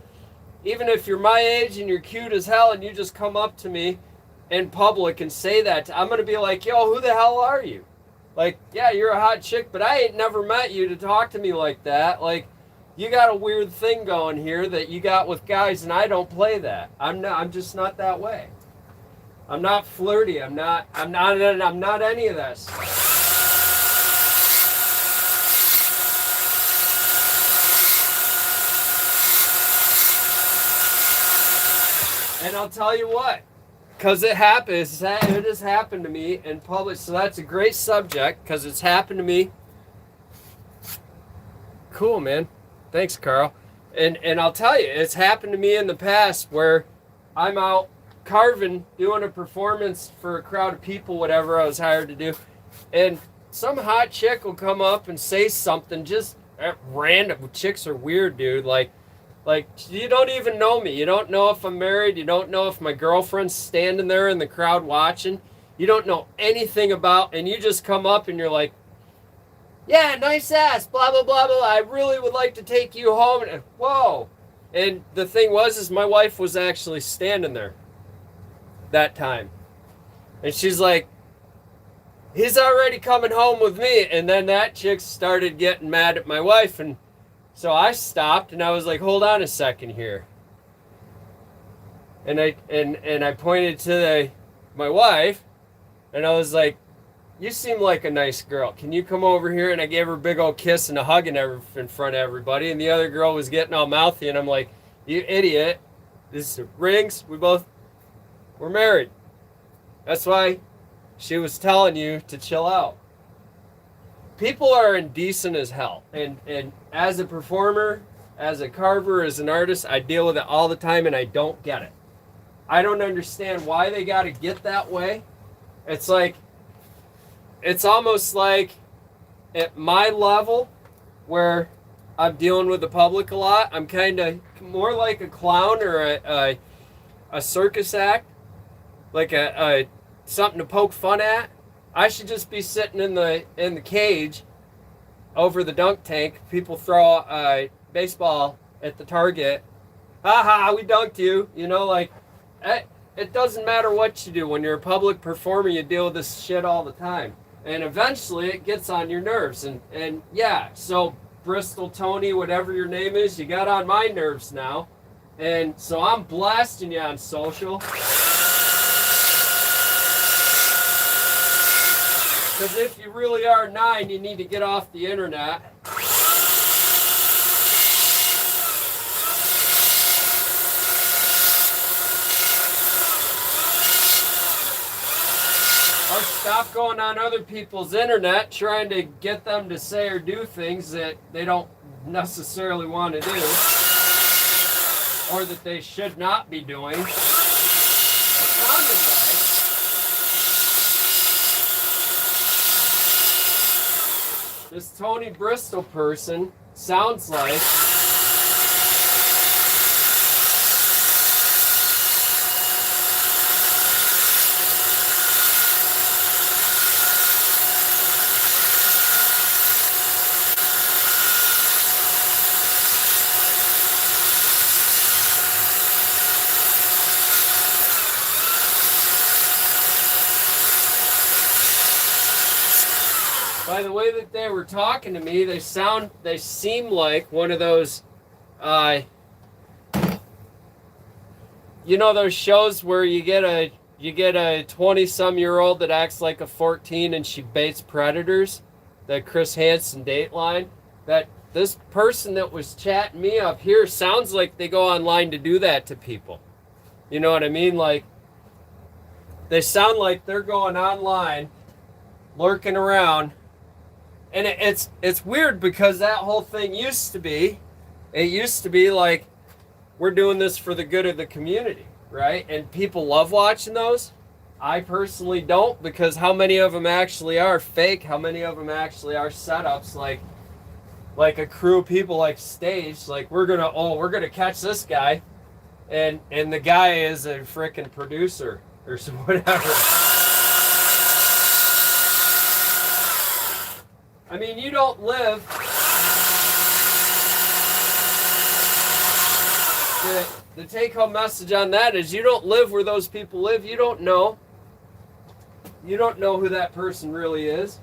my age and you're cute as hell and you just come up to me in public and say that, I'm gonna be like, yo, who the hell are you? Like, yeah, you're a hot chick, but I ain't never met you to talk to me like that. Like, you got a weird thing going here that you got with guys, and I don't play that. I'm just not that way. I'm not flirty. I'm not any of that stuff. And I'll tell you what, because it has happened to me in public, so that's a great subject, because it's happened to me. Cool, man. Thanks, Carl. And I'll tell you, it's happened to me in the past where I'm out carving, doing a performance for a crowd of people, whatever I was hired to do, and some hot chick will come up and say something just at random. Chicks are weird, dude. Like, you don't even know me. You don't know if I'm married. You don't know if my girlfriend's standing there in the crowd watching. You don't know anything about, and you just come up and you're like, yeah, nice ass, blah, blah, blah, blah. I really would like to take you home. And whoa. And the thing is my wife was actually standing there that time. And she's like, he's already coming home with me. And then that chick started getting mad at my wife, and so I stopped and I was like, hold on a second here. And I pointed to my wife and I was like, you seem like a nice girl. Can you come over here? And I gave her a big old kiss and a hug in front of everybody. And the other girl was getting all mouthy and I'm like, you idiot. This rings. We're married. That's why she was telling you to chill out. People are indecent as hell. And as a performer, as a carver, as an artist, I deal with it all the time and I don't get it. I don't understand why they got to get that way. It's almost like at my level where I'm dealing with the public a lot, I'm kind of more like a clown or a circus act, like a something to poke fun at. I should just be sitting in the cage over the dunk tank. People throw a baseball at the target. Ha ha, we dunked you. It doesn't matter what you do. When you're a public performer, you deal with this shit all the time. And eventually it gets on your nerves. And yeah, so Bristol Tony, whatever your name is, you got on my nerves now. And so I'm blasting you on social. Because if you really are 9, you need to get off the internet. Or stop going on other people's internet trying to get them to say or do things that they don't necessarily want to do or that they should not be doing. It sounded like this Tony Bristol person sounds like by the way that they were talking to me, they seem like one of those, you know, those shows where you get a 20-some-year-old that acts like a 14 and she baits predators, the Chris Hansen Dateline. That this person that was chatting me up here sounds like they go online to do that to people. You know what I mean? Like, they sound like they're going online, lurking around. And it's weird because that whole thing used to be like, we're doing this for the good of the community, right? And people love watching those. I personally don't, because how many of them actually are fake? How many of them actually are setups, like a crew of people like staged, like we're gonna catch this guy, and the guy is a freaking producer or whatever. I mean, you don't live. The take-home message on that is you don't live where those people live. You don't know. You don't know who that person really is.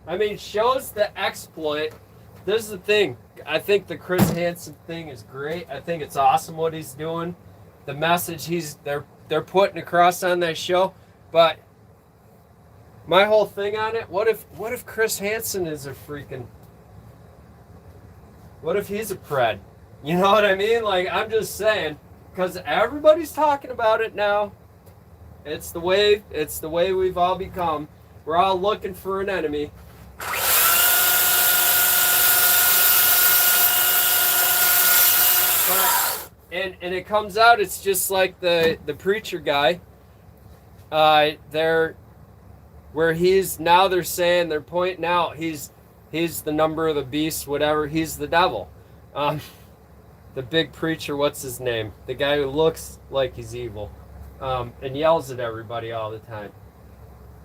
I mean, shows the exploit. This is the thing. I think the Chris Hansen thing is great. I think it's awesome what he's doing. The message they're putting across on that show. But my whole thing on it, what if Chris Hansen is a freaking, what if he's a pred? You know what I mean? Like, I'm just saying, because everybody's talking about it now. It's the way we've all become. We're all looking for an enemy. And it comes out, it's just like the preacher guy. They're saying, they're pointing out he's the number of the beast, whatever. He's the devil. The big preacher, what's his name? The guy who looks like he's evil, and yells at everybody all the time.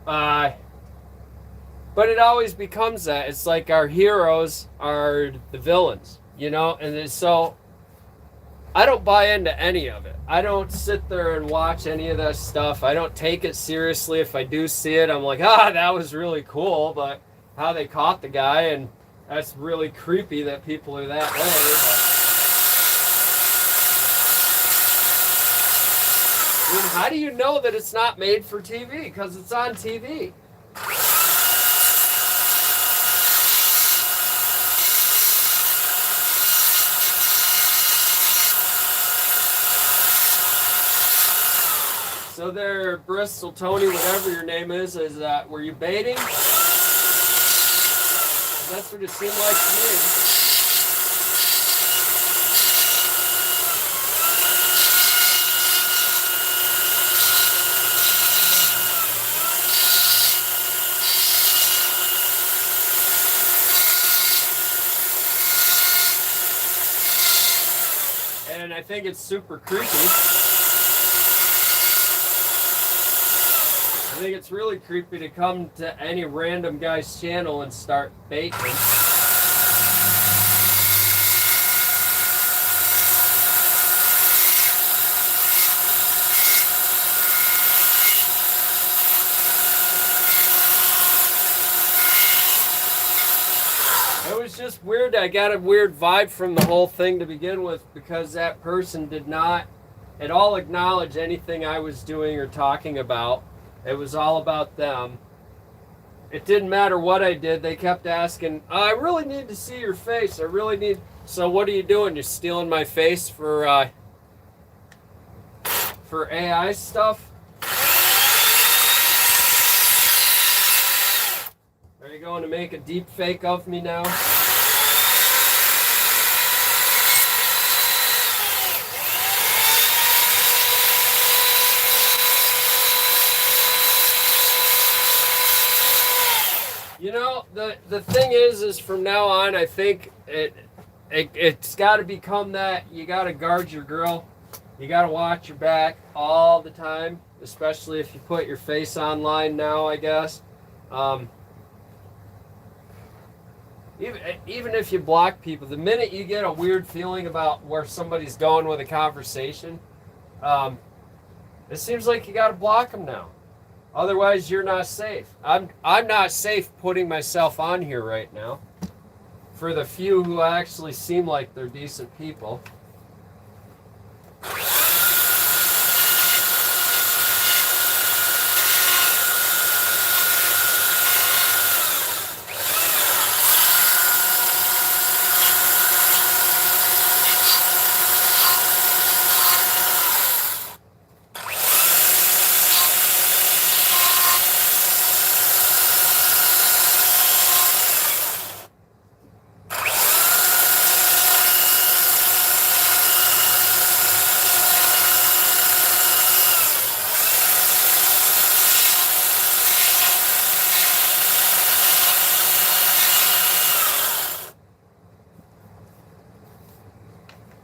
But it always becomes that. It's like our heroes are the villains, you know? And so I don't buy into any of it. I don't sit there and watch any of that stuff. I don't take it seriously. If I do see it, I'm like, that was really cool, but how they caught the guy, and that's really creepy that people are that way. But, I mean, how do you know that it's not made for TV? Because it's on TV. So there, Bristol Tony, whatever your name is that, were you baiting? That's what it seemed like to me. And I think it's super creepy. I think it's really creepy to come to any random guy's channel and start baiting. It was just weird. I got a weird vibe from the whole thing to begin with because that person did not at all acknowledge anything I was doing or talking about. It was all about them. It didn't matter what I did. They kept asking, I really need to see your face. I really need. So what are you doing? You're stealing my face for AI stuff? Are you going to make a deep fake of me now? You know, the thing is from now on, I think it's got to become that you got to guard your girl. You got to watch your back all the time, especially if you put your face online now, I guess. Even if you block people, the minute you get a weird feeling about where somebody's going with a conversation, it seems like you got to block them now. Otherwise, you're not safe. I'm not safe putting myself on here right now. For the few who actually seem like they're decent people.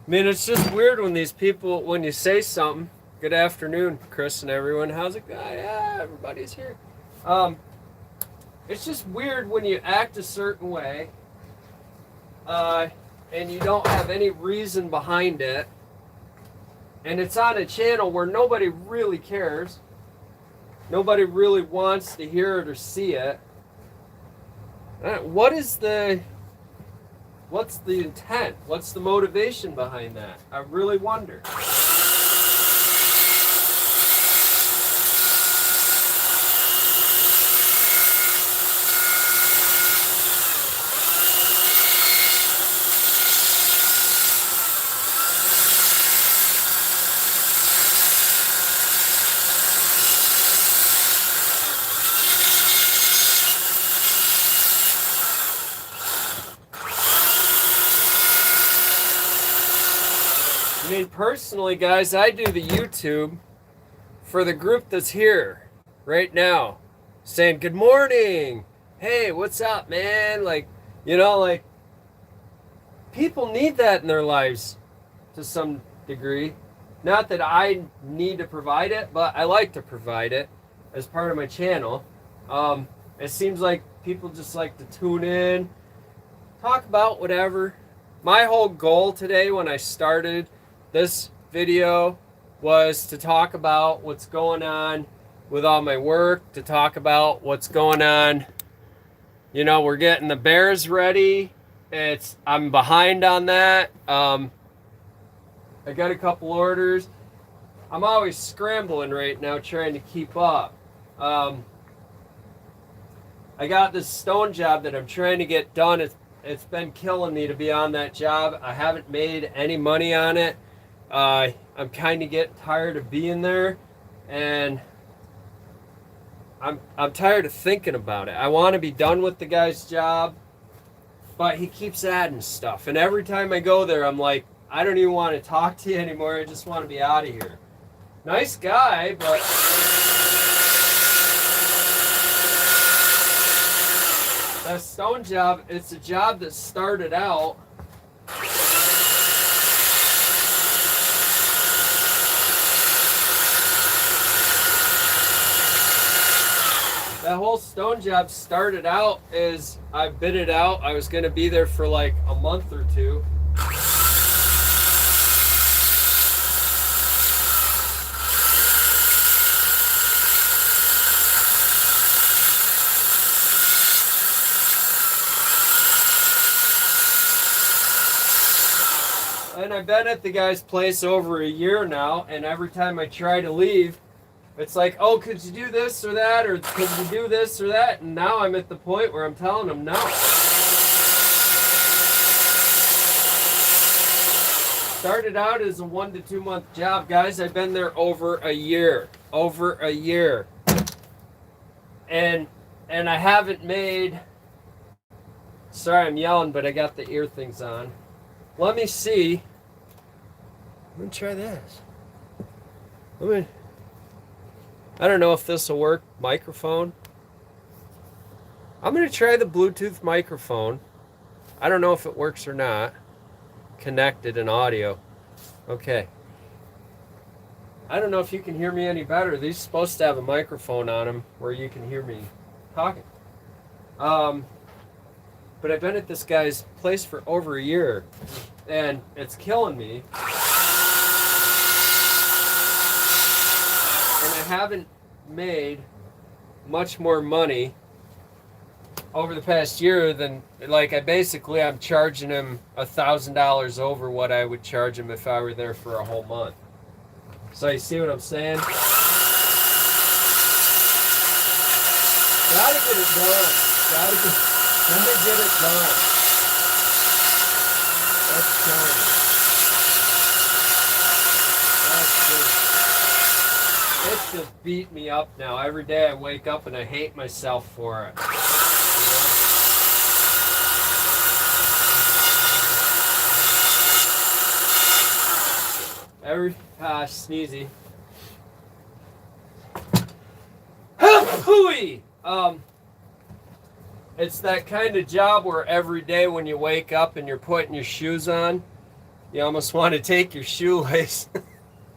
I mean, it's just weird when these people, when you say something, good afternoon, Chris and everyone, how's it going? Yeah, everybody's here. It's just weird when you act a certain way, and you don't have any reason behind it, and it's on a channel where nobody really cares, nobody really wants to hear it or see it. What's the intent? What's the motivation behind that? I really wonder. I mean, personally, guys, I do the YouTube for the group that's here right now saying, good morning. Hey, what's up, man? Like, you know, like, people need that in their lives to some degree. Not that I need to provide it, but I like to provide it as part of my channel. It seems like people just like to tune in, talk about whatever. My whole goal today when I started this video was to talk about what's going on with all my work, to talk about what's going on. You know, we're getting the bears ready. I'm behind on that. I got a couple orders. I'm always scrambling right now trying to keep up. I got this stone job that I'm trying to get done. It's been killing me to be on that job. I haven't made any money on it. I'm kind of getting tired of being there, and I'm tired of thinking about it. I want to be done with the guy's job, but he keeps adding stuff, and every time I go there, I'm like, I don't even want to talk to you anymore. I just want to be out of here. Nice guy, but that stone job, it's a job that started out That whole stone job started out as I bid it out. I was going to be there for like a month or two. And I've been at the guy's place over a year now, and every time I try to leave, it's like, oh, could you do this or that, or could you do this or that? And now I'm at the point where I'm telling him no. Started out as a 1 to 2 month job, guys. I've been there over a year. And I haven't made, sorry I'm yelling, but I got the ear things on. Let me see. Let me try this. I don't know if this will work. Microphone. I'm going to try the Bluetooth microphone. I don't know if it works or not. Connected and audio. Okay. I don't know if you can hear me any better. These are supposed to have a microphone on them where you can hear me talking. But I've been at this guy's place for over a year, and it's killing me. And I haven't made much more money over the past year than, like, I'm charging him $1,000 over what I would charge him if I were there for a whole month. So you see what I'm saying? Gotta get it done. Gotta get it done. That's done. It's just beat me up now. Every day I wake up and I hate myself for it. Sneezy. Hooey! It's that kind of job where every day when you wake up and you're putting your shoes on, you almost want to take your shoelace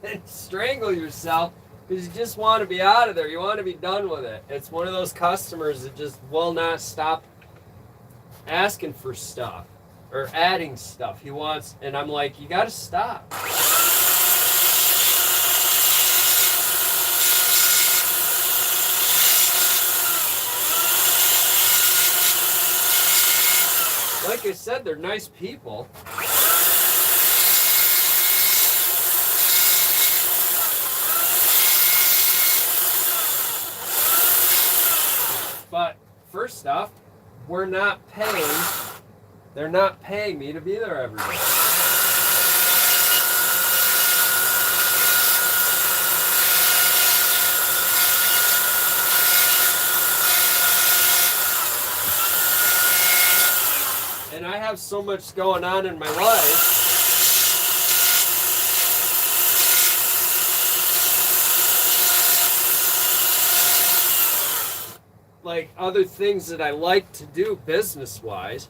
and strangle yourself because you just want to be out of there. You want to be done with it. It's one of those customers that just will not stop asking for stuff or adding stuff. He wants, and I'm like, you got to stop. Like I said, they're nice people. But first off, they're not paying me to be there every day. And I have so much going on in my life. Like other things that I like to do business-wise,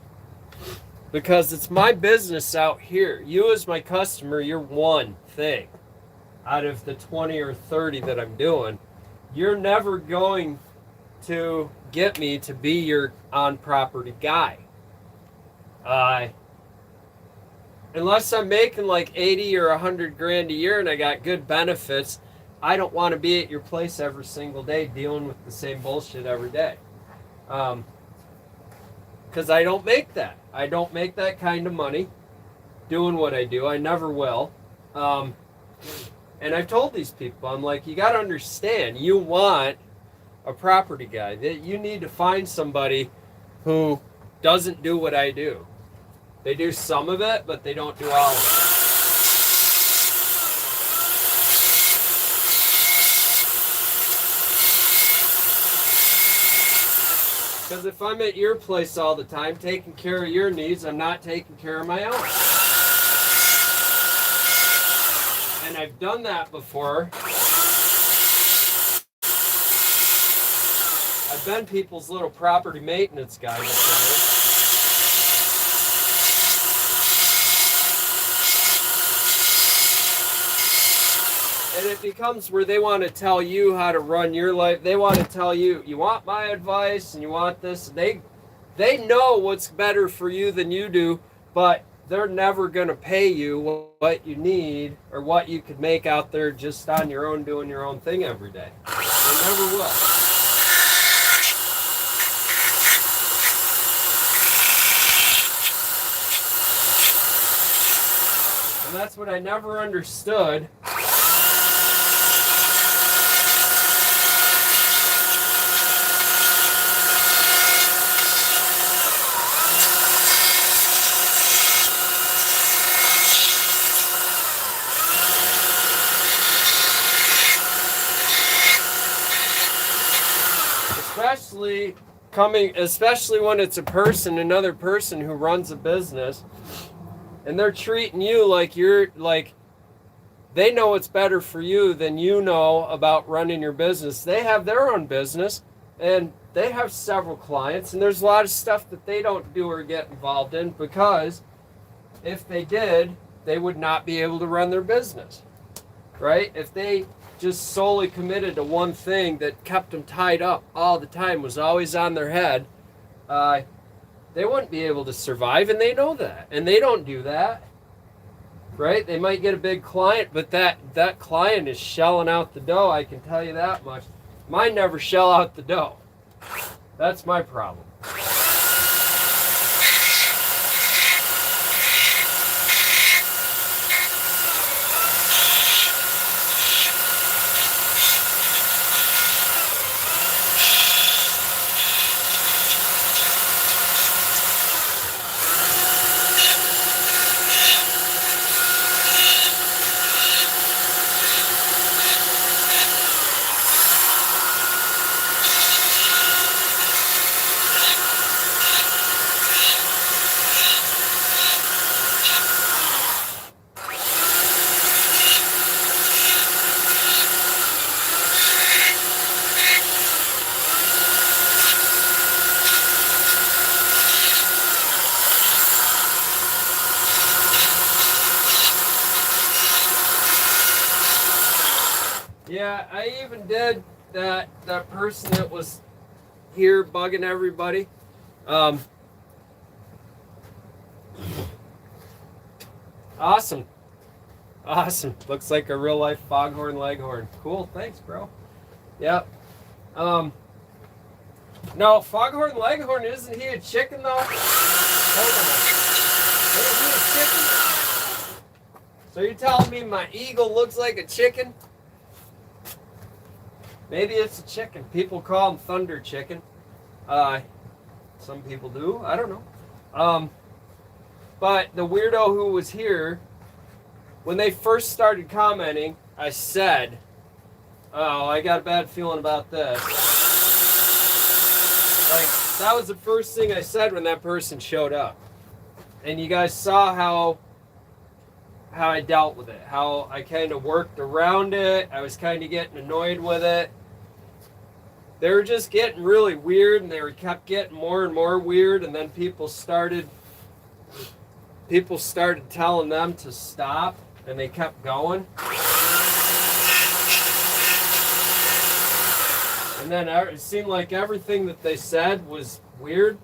because it's my business out here. You as my customer, you're one thing out of the 20 or 30 that I'm doing. You're never going to get me to be your on-property guy. Unless I'm making like 80 or 100 grand a year and I got good benefits, I don't want to be at your place every single day dealing with the same bullshit every day. Because I don't make that. I don't make that kind of money doing what I do. I never will. And I've told these people, I'm like, you got to understand, you want a property guy. That you need to find somebody who doesn't do what I do. They do some of it, but they don't do all of it. Because if I'm at your place all the time, taking care of your needs, I'm not taking care of my own. And I've done that before. I've been people's little property maintenance guy before. And it becomes where they want to tell you how to run your life. They want to tell you, you want my advice and you want this. They know what's better for you than you do, but they're never going to pay you what you need or what you could make out there just on your own doing your own thing every day. They never will. And that's what I never understood. Especially when it's another person who runs a business, and they're treating you like they know what's better for you than you know about running your business. They have their own business, and they have several clients, and there's a lot of stuff that they don't do or get involved in, because if they did, they would not be able to run their business, right? If they just solely committed to one thing that kept them tied up all the time, was always on their head, they wouldn't be able to survive, and they know that, and they don't do that, right? They might get a big client, but that client is shelling out the dough, I can tell you that much. Mine never shell out the dough. That's my problem. Yeah, I even did that person that was here bugging everybody. Awesome. Looks like a real life foghorn leghorn. Cool, thanks, bro. Yep. No, foghorn leghorn, isn't he a chicken though? Hold on. Isn't he a chicken? So you're telling me my eagle looks like a chicken? Maybe it's a chicken. People call him thunder chicken. Some people do. I don't know. But the weirdo who was here, when they first started commenting, I said, oh, I got a bad feeling about this. Like, that was the first thing I said when that person showed up. And you guys saw how I dealt with it, how I kind of worked around it. I was kind of getting annoyed with it. They were just getting really weird, and they kept getting more and more weird, and then people started telling them to stop, and they kept going. And then it seemed like everything that they said was weird.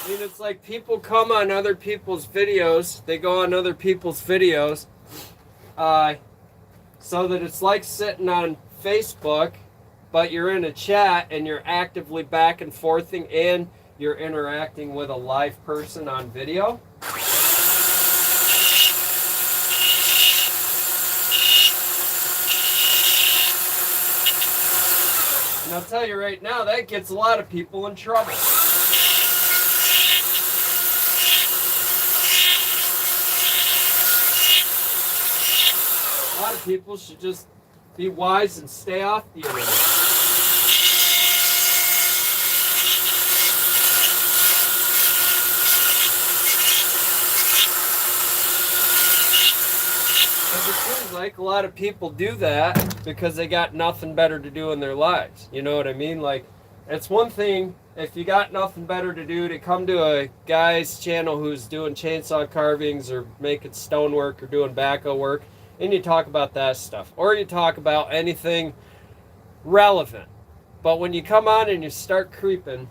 I mean, it's like people come on other people's videos. They go on other people's videos so that it's like sitting on Facebook, but you're in a chat and you're actively back and forthing, and you're interacting with a live person on video. And I'll tell you right now, that gets a lot of people in trouble. A lot of people should just be wise and stay off the internet. Because it seems like a lot of people do that because they got nothing better to do in their lives. You know what I mean? Like, It's one thing if you got nothing better to do to come to a guy's channel who's doing chainsaw carvings or making stonework or doing backhoe work, and you talk about that stuff, or you talk about anything relevant. But when you come on and you start creeping,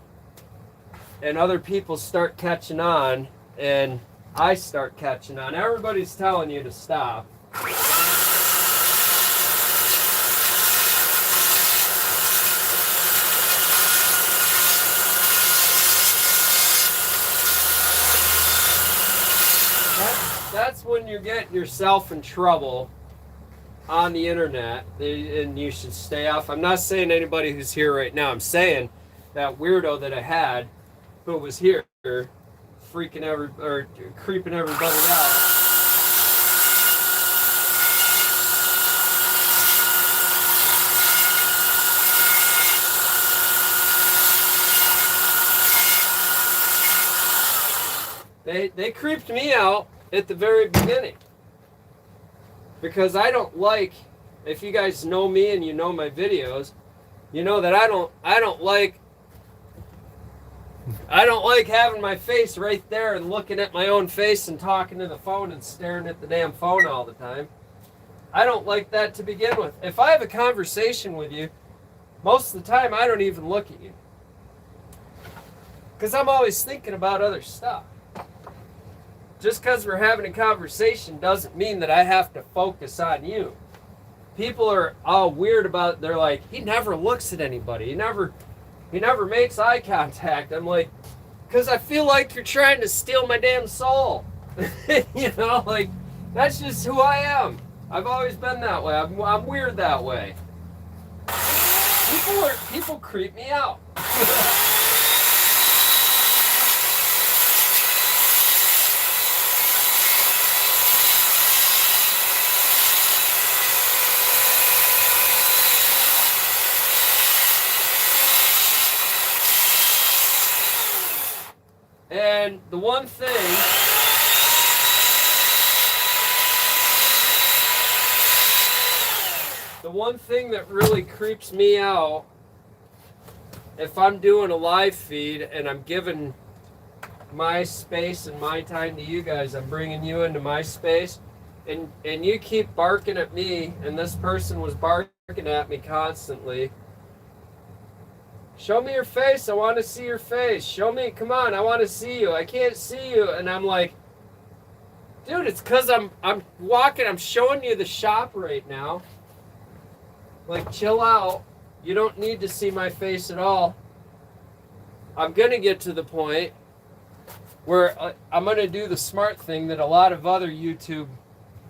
and other people start catching on, and I start catching on, everybody's telling you to stop. That's when you're getting yourself in trouble on the internet, and you should stay off. I'm not saying anybody who's here right now. I'm saying that weirdo that I had who was here freaking or creeping everybody out. They creeped me out at the very beginning, because I don't like, if you guys know me and you know my videos, you know that I don't like having my face right there and looking at my own face and talking to the phone and staring at the damn phone all the time. I don't like that to begin with. If I have a conversation with you, most of the time I don't even look at you, because I'm always thinking about other stuff. Just because we're having a conversation doesn't mean that I have to focus on you. People are all weird about it. They're like, he never looks at anybody. He never makes eye contact. I'm like, because I feel like you're trying to steal my damn soul. You know, like, that's just who I am. I've always been that way. I'm weird that way. People creep me out. And the one thing that really creeps me out, if I'm doing a live feed and I'm giving my space and my time to you guys, I'm bringing you into my space, and you keep barking at me, and this person was barking at me constantly. Show me your face. I want to see your face. Show me. Come on. I want to see you. I can't see you. And I'm like, dude, it's because I'm walking. I'm showing you the shop right now. Like, chill out. You don't need to see my face at all. I'm going to get to the point where I'm going to do the smart thing that a lot of other YouTube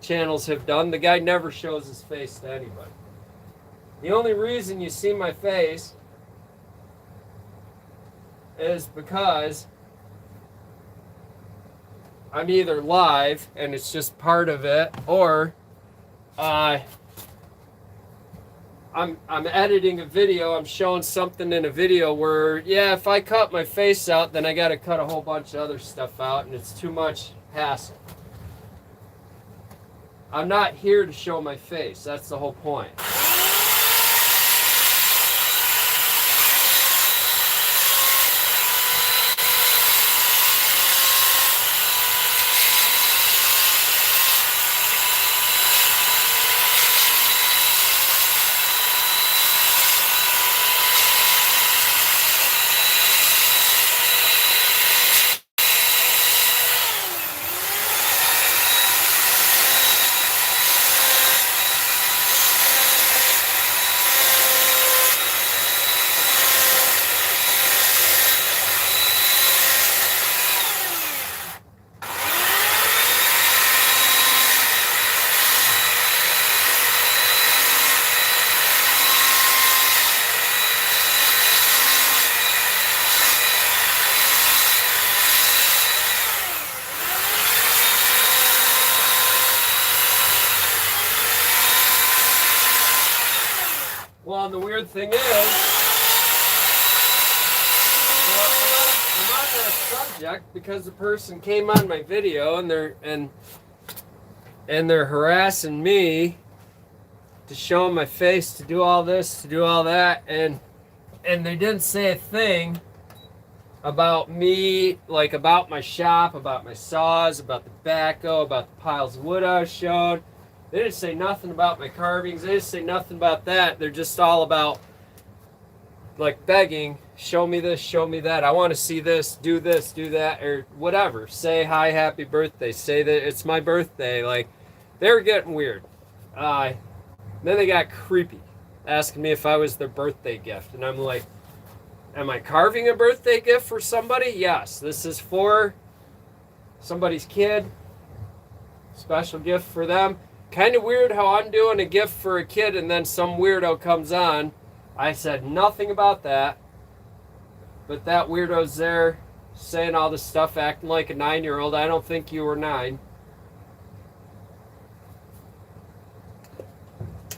channels have done. The guy never shows his face to anybody. The only reason you see my face is because I'm either live and it's just part of it, or I'm editing a video. I'm showing something in a video where, yeah, if I cut my face out, then I got to cut a whole bunch of other stuff out, and it's too much hassle. I'm not here to show my face. That's the whole point. Well, and the weird thing is, I'm on that subject because the person came on my video and they're harassing me to show my face, to do all this, to do all that, and And they didn't say a thing about me, like about my shop, about my saws, about the backhoe, about the piles of wood I was showing. They didn't say nothing about my carvings. They didn't say nothing about that. They're just all about like begging, show me this, show me that. I want to see this, do that, or whatever. Say hi, happy birthday. Say that it's my birthday. Like, they were getting weird. Then they got creepy, asking me if I was their birthday gift. And I'm like, am I carving a birthday gift for somebody? Yes. This is for somebody's kid. Special gift for them. Kind of weird how I'm doing a gift for a kid and then some weirdo comes on. I said nothing about that. But that weirdo's there saying all this stuff, acting like a 9-year-old. I don't think you were 9.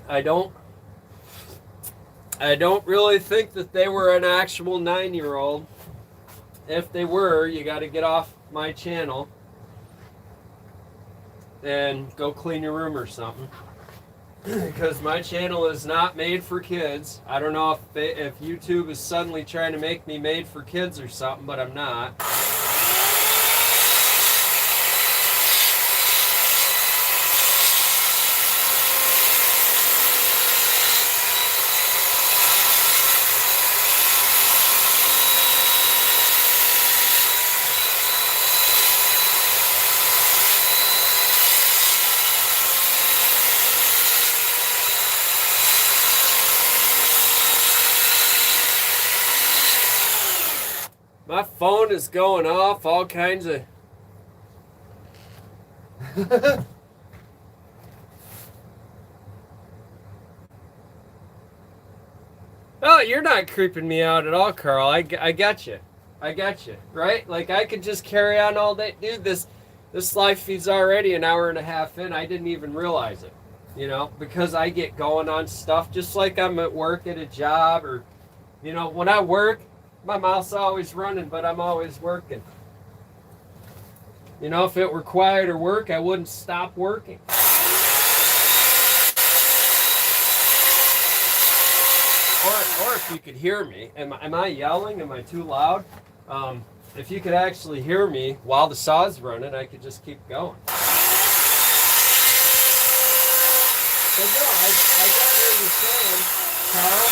I don't really think that they were an actual 9-year-old. If they were, you got to get off my channel and go clean your room or something. Because my channel is not made for kids. I don't know if YouTube is suddenly trying to make me made for kids or something, but I'm not. My phone is going off, all kinds of... Oh, you're not creeping me out at all, Carl. I got you. I got you, right? Like, I could just carry on all day. Dude, this live feed's already an hour and a half in. I didn't even realize it, you know, because I get going on stuff just like I'm at work at a job or, you know, when I work, my mouth's always running, but I'm always working. You know, if it required or work, I wouldn't stop working. Or if you could hear me, am I yelling? Am I too loud? If you could actually hear me while the saw's running, I could just keep going. But no, I got what you're saying, Carl.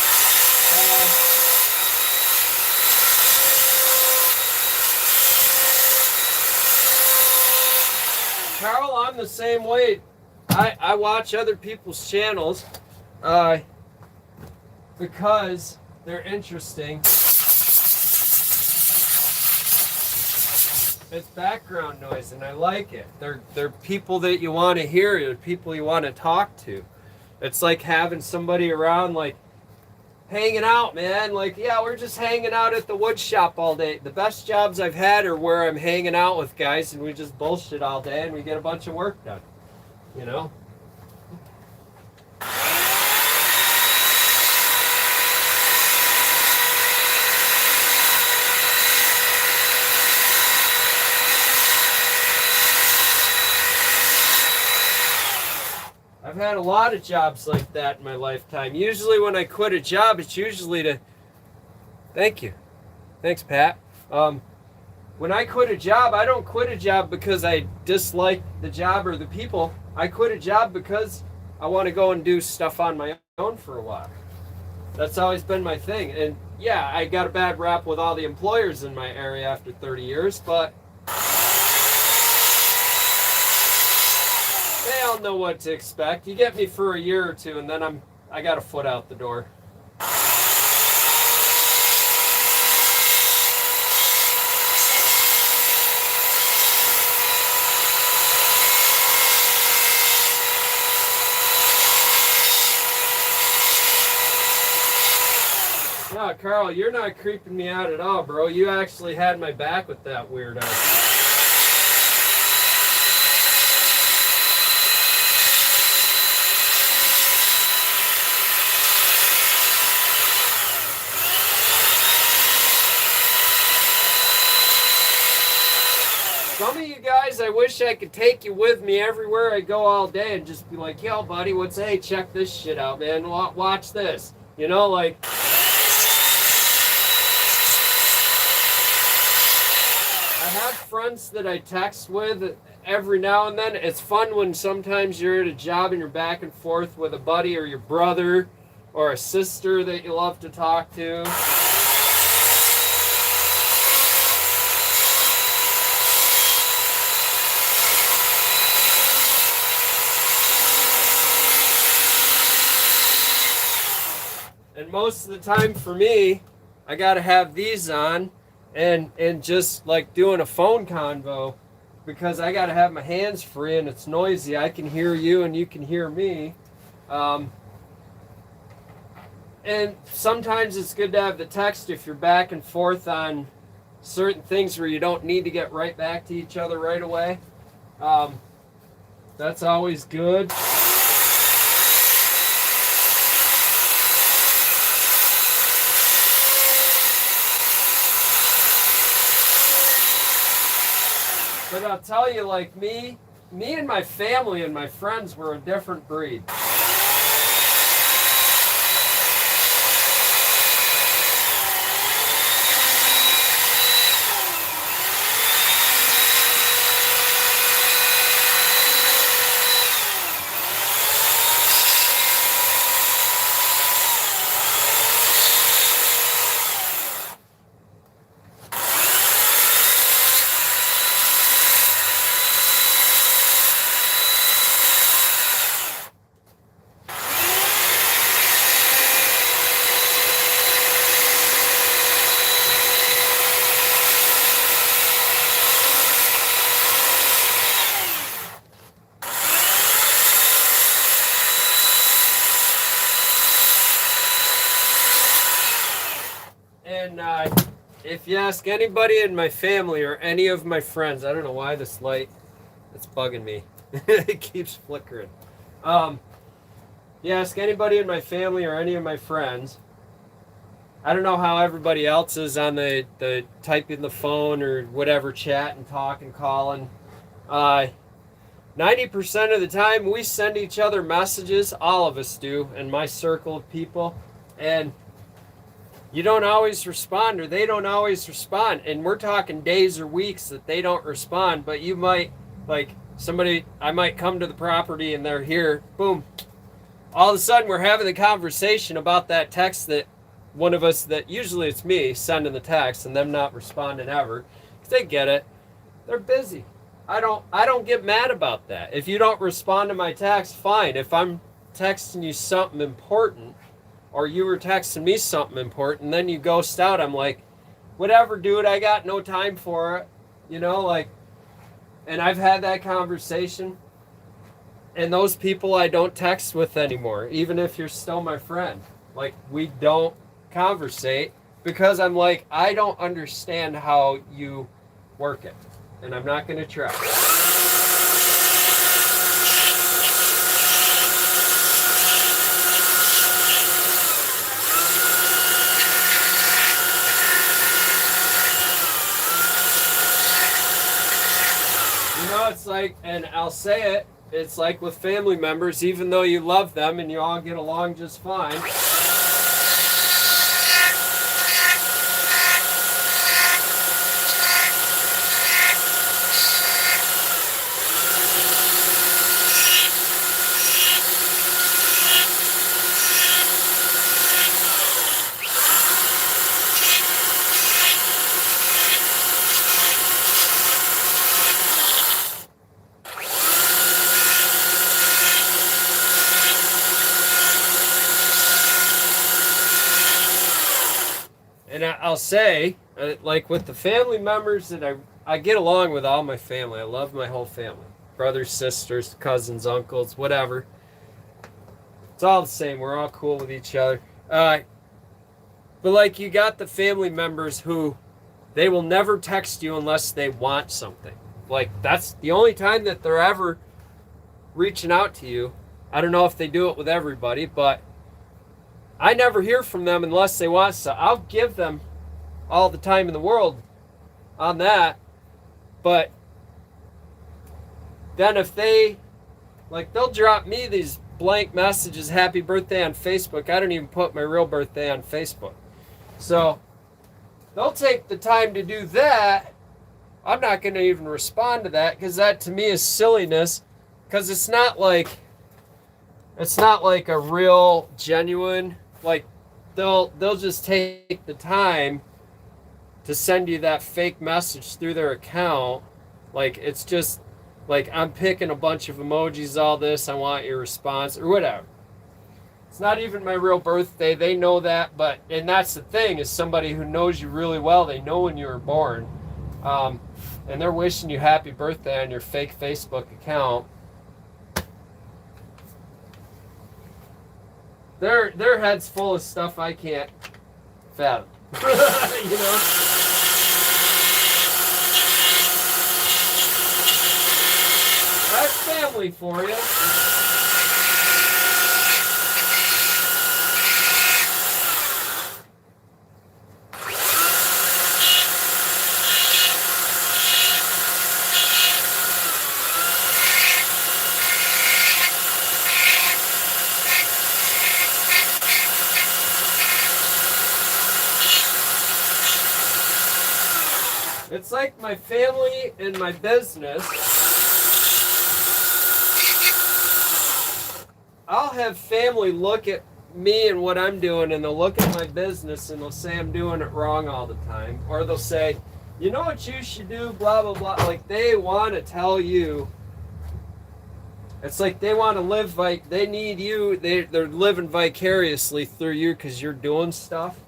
Carl, I'm the same way. I watch other people's channels because they're interesting. It's background noise and I like it. They're people that you want to hear, they're people you want to talk to. It's like having somebody around, like hanging out, man. Like, yeah, we're just hanging out at the wood shop all day. The best jobs I've had are where I'm hanging out with guys and we just bullshit all day and we get a bunch of work done, you know? I've had a lot of jobs like that in my lifetime. Usually when I quit a job, it's usually to... Thank you. Thanks, Pat. When I quit a job, I don't quit a job because I dislike the job or the people. I quit a job because I want to go and do stuff on my own for a while. That's always been my thing. And yeah, I got a bad rap with all the employers in my area after 30 years, but... they all know what to expect. You get me for a year or two, and then I got a foot out the door. No, Carl, you're not creeping me out at all, bro. You actually had my back with that weirdo. Some of you guys, I wish I could take you with me everywhere I go all day and just be like, yo, buddy, hey, check this shit out, man. Watch this. You know, like... I have friends that I text with every now and then. It's fun when sometimes you're at a job and you're back and forth with a buddy or your brother or a sister that you love to talk to. And most of the time for me, I gotta have these on and just like doing a phone convo, because I gotta have my hands free and it's noisy. I can hear you and you can hear me. And sometimes it's good to have the text if you're back and forth on certain things where you don't need to get right back to each other right away. That's always good. But I'll tell you, like me and my family and my friends were a different breed. And if you ask anybody in my family or any of my friends, I don't know why this light, it's bugging me. It keeps flickering. You ask anybody in my family or any of my friends, I don't know how everybody else is on the typing the phone or whatever, chat and talk and calling. 90% of the time we send each other messages, all of us do, in my circle of people, and you don't always respond or they don't always respond. And we're talking days or weeks that they don't respond, but you might, like somebody, I might come to the property and they're here, boom. All of a sudden we're having the conversation about that text that one of us, that usually it's me sending the text and them not responding ever, because they get it. They're busy. I don't get mad about that. If you don't respond to my text, fine. If I'm texting you something important, or you were texting me something important, then you ghost out, I'm like, whatever, dude, I got no time for it. You know, like, and I've had that conversation, and those people I don't text with anymore, even if you're still my friend. Like, we don't conversate, because I'm like, I don't understand how you work it, and I'm not going to try. You know, it's like, and I'll say it, it's like with family members, even though you love them and you all get along just fine, and I'll say, like with the family members that I get along with all my family. I love my whole family. Brothers, sisters, cousins, uncles, whatever. It's all the same. We're all cool with each other. But like, you got the family members who, they will never text you unless they want something. Like, that's the only time that they're ever reaching out to you. I don't know if they do it with everybody, but I never hear from them unless they want to. I'll give them all the time in the world on that. But then if they, like, they'll drop me these blank messages, happy birthday on Facebook. I don't even put my real birthday on Facebook. So they'll take the time to do that, I'm not going to even respond to that, because that to me is silliness, because it's not like a real genuine, like they'll just take the time to send you that fake message through their account. Like, it's just like, I'm picking a bunch of emojis, all this, I want your response, or whatever. It's not even my real birthday. They know that, and that's the thing, is somebody who knows you really well, they know when you were born, and they're wishing you happy birthday on your fake Facebook account. Their head's full of stuff I can't fathom. You know? That's family for you. It's like my family and my business. I'll have family look at me and what I'm doing, and they'll look at my business and they'll say I'm doing it wrong all the time. Or they'll say, you know what you should do, blah, blah, blah. Like, they want to tell you. It's like they want to live, like, they need you. They're living vicariously through you because you're doing stuff.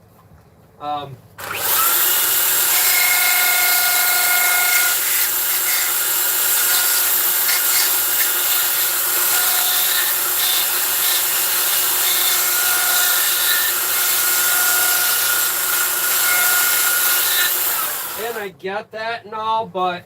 And I get that and all, but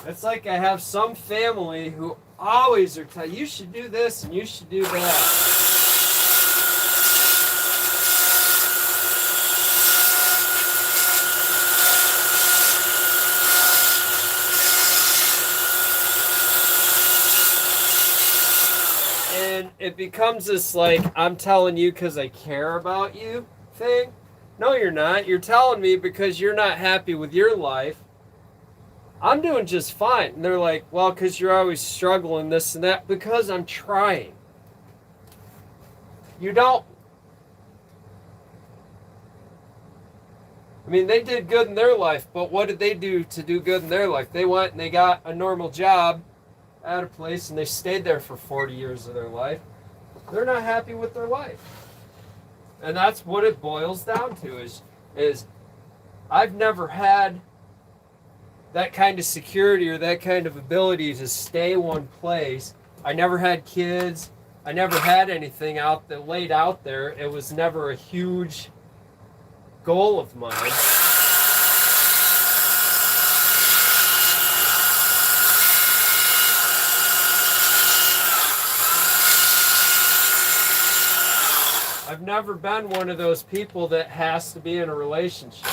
it's like I have some family who always are telling you should do this and you should do that. And it becomes this, like, I'm telling you because I care about you thing. No, you're not. You're telling me because you're not happy with your life. I'm doing just fine. And they're like, well, because you're always struggling, this and that. Because I'm trying. You don't. I mean, they did good in their life, but what did they do to do good in their life? They went and they got a normal job at a place, and they stayed there for 40 years of their life. They're not happy with their life. And that's what it boils down to, is I've never had that kind of security or that kind of ability to stay one place. I never had kids. I never had anything laid out there. It was never a huge goal of mine. I've never been one of those people that has to be in a relationship.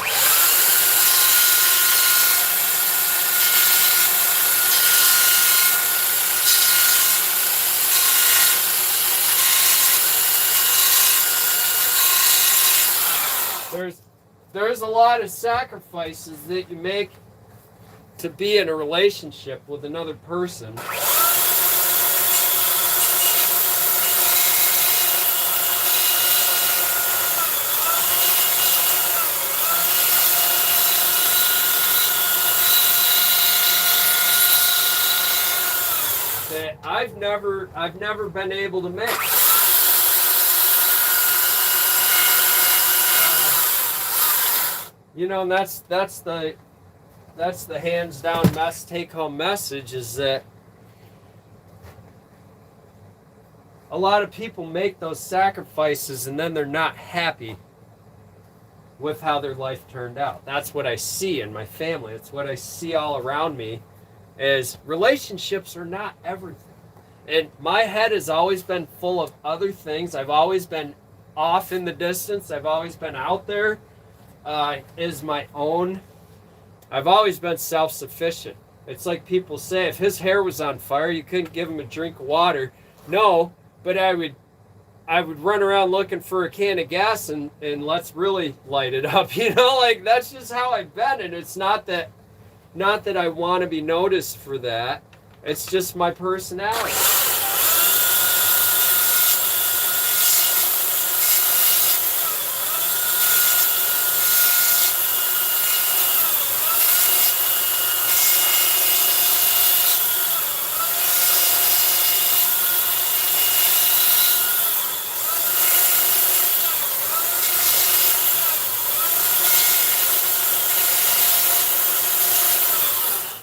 There's a lot of sacrifices that you make to be in a relationship with another person. That I've never been able to make. You know, and that's the hands down take home message, is that a lot of people make those sacrifices and then they're not happy with how their life turned out. That's what I see in my family. It's what I see all around me, is relationships are not everything. And my head has always been full of other things. I've always been off in the distance. I've always been out there. Is my own. I've always been self-sufficient. It's like people say, if his hair was on fire, you couldn't give him a drink of water. No, but I I would run around looking for a can of gas and let's really light it up. Like that's just how I've been. And it's not that I want to be noticed for that. It's just my personality.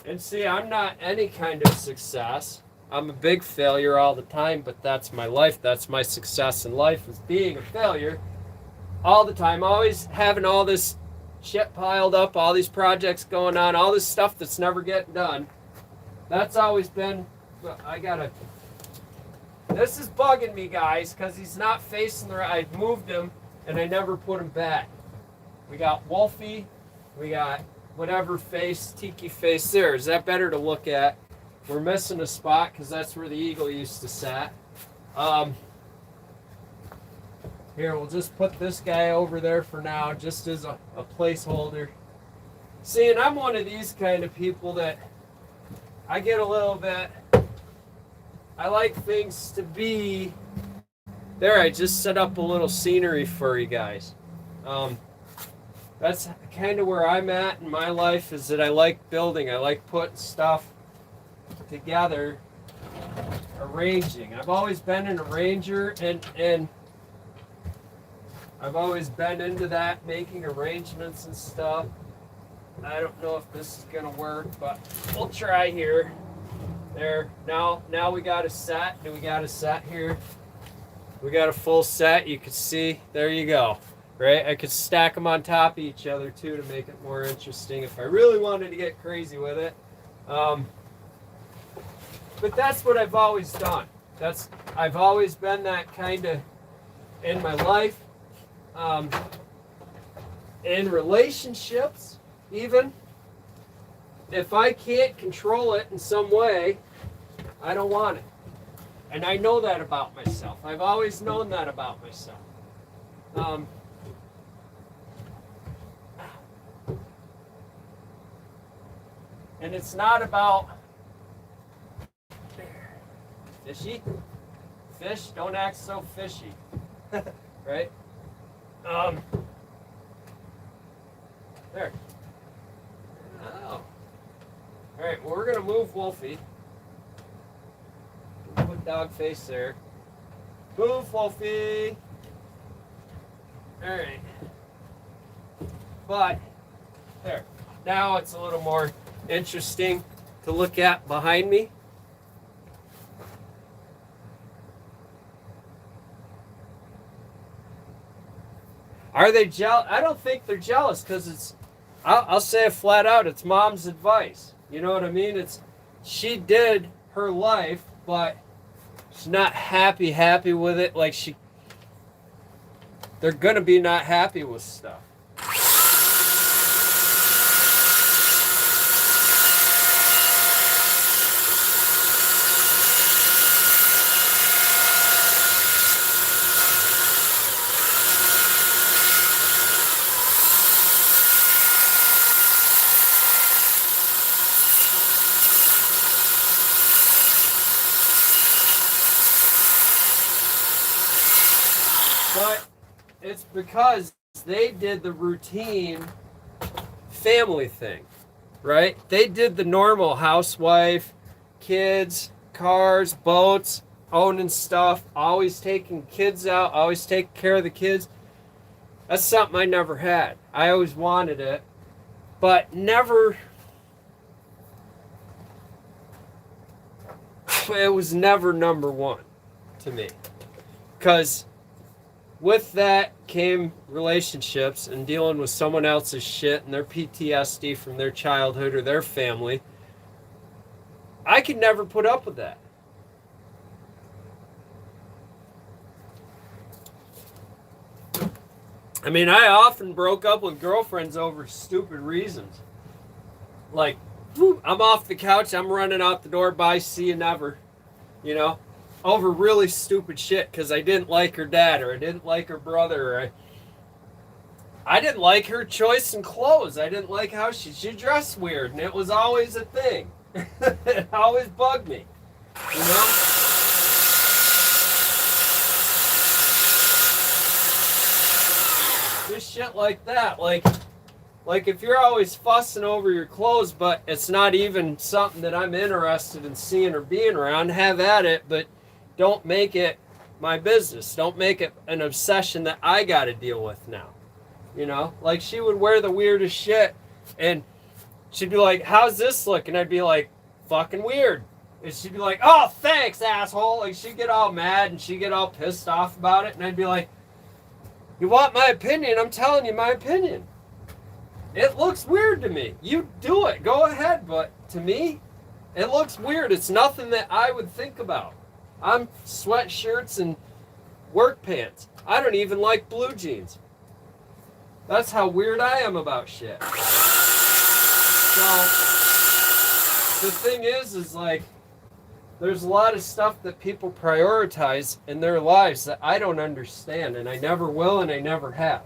And see, I'm not any kind of success. I'm a big failure all the time, but that's my life. That's my success in life, is being a failure all the time. Always having all this shit piled up, all these projects going on, all this stuff that's never getting done. That's always been, this is bugging me, guys, because he's not facing the right. I moved him, and I never put him back. We got Wolfie, we got whatever face, tiki face there. Is that better to look at? We're missing a spot because that's where the eagle used to sit. Here, we'll just put this guy over there for now, just as a placeholder. See, and I'm one of these kind of people that I get a little bit, I like things to be, there, I just set up a little scenery for you guys. That's kind of where I'm at in my life, is that I like building. I like putting stuff together, arranging. I've always been an arranger, and I've always been into that, making arrangements and stuff. I don't know if this is gonna work, but we'll try here. There, now we got a set. Do we got a set here? We got a full set. You can see, there you go. Right, I could stack them on top of each other too to make it more interesting if I really wanted to get crazy with it. But that's what I've always done. I've always been that kind of in my life, in relationships even. If I can't control it in some way, I don't want it. And I know that about myself. I've always known that about myself. And it's not about fishy. Fish, don't act so fishy. Right? There. Oh. Alright, well, we're going to move Wolfie. Put dog face there. Move, Wolfie. Alright. But, there. Now it's a little more interesting to look at behind me. Are they jealous? I don't think they're jealous, because I'll say it flat out, it's mom's advice. You know what I mean? She did her life, but she's not happy with it. Like they're gonna be not happy with stuff. But it's because they did the routine family thing, right? They did the normal housewife, kids, cars, boats, owning stuff, always taking kids out, always taking care of the kids. That's something I never had. I always wanted it, but never, it was never number one to me. Because with that came relationships and dealing with someone else's shit and their PTSD from their childhood or their family. I could never put up with that. I mean, I often broke up with girlfriends over stupid reasons. Like, I'm off the couch, I'm running out the door, bye, see you never. You know? over really stupid shit because I didn't like her dad or I didn't like her brother or I didn't like her choice in clothes. I didn't like how she dressed weird, and it was always a thing. It always bugged me, you know? Just shit like that. Like if you're always fussing over your clothes, but it's not even something that I'm interested in seeing or being around, have at it, but don't make it my business. Don't make it an obsession that I got to deal with now. You know, like she would wear the weirdest shit and she'd be like, how's this look? And I'd be like, fucking weird. And she'd be like, oh, thanks, asshole. Like she'd get all mad and she'd get all pissed off about it. And I'd be like, you want my opinion? I'm telling you my opinion. It looks weird to me. You do it. Go ahead. But to me, it looks weird. It's nothing that I would think about. I'm sweatshirts and work pants. I don't even like blue jeans. That's how weird I am about shit. So, the thing is like, there's a lot of stuff that people prioritize in their lives that I don't understand, and I never will, and I never have.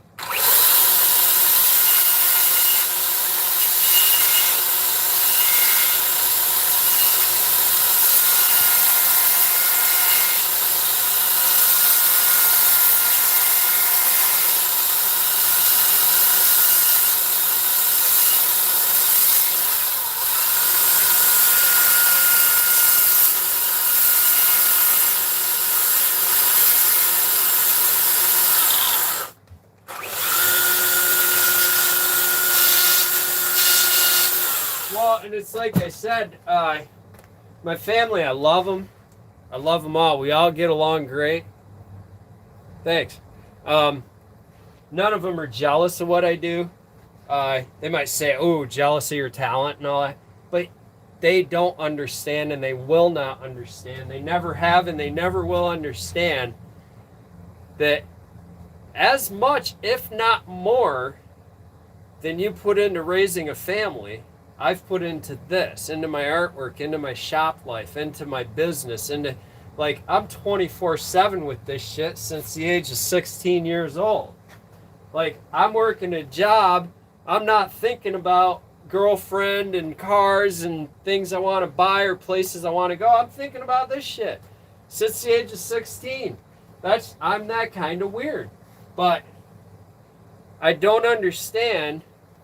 Well, and it's like I said, my family, I love them. I love them all. We all get along great. Thanks. None of them are jealous of what I do. They might say, oh, jealous of your talent and all that. But they don't understand and they will not understand. They never have and they never will understand that as much, if not more, than you put into raising a family, I've put into this, into my artwork, into my shop life, into my business, into, like, I'm 24/7 with this shit since the age of 16 years old. Like, I'm working a job, I'm not thinking about girlfriend and cars and things I want to buy or places I want to go. I'm thinking about this shit since the age of 16. I'm that kind of weird. But I don't understand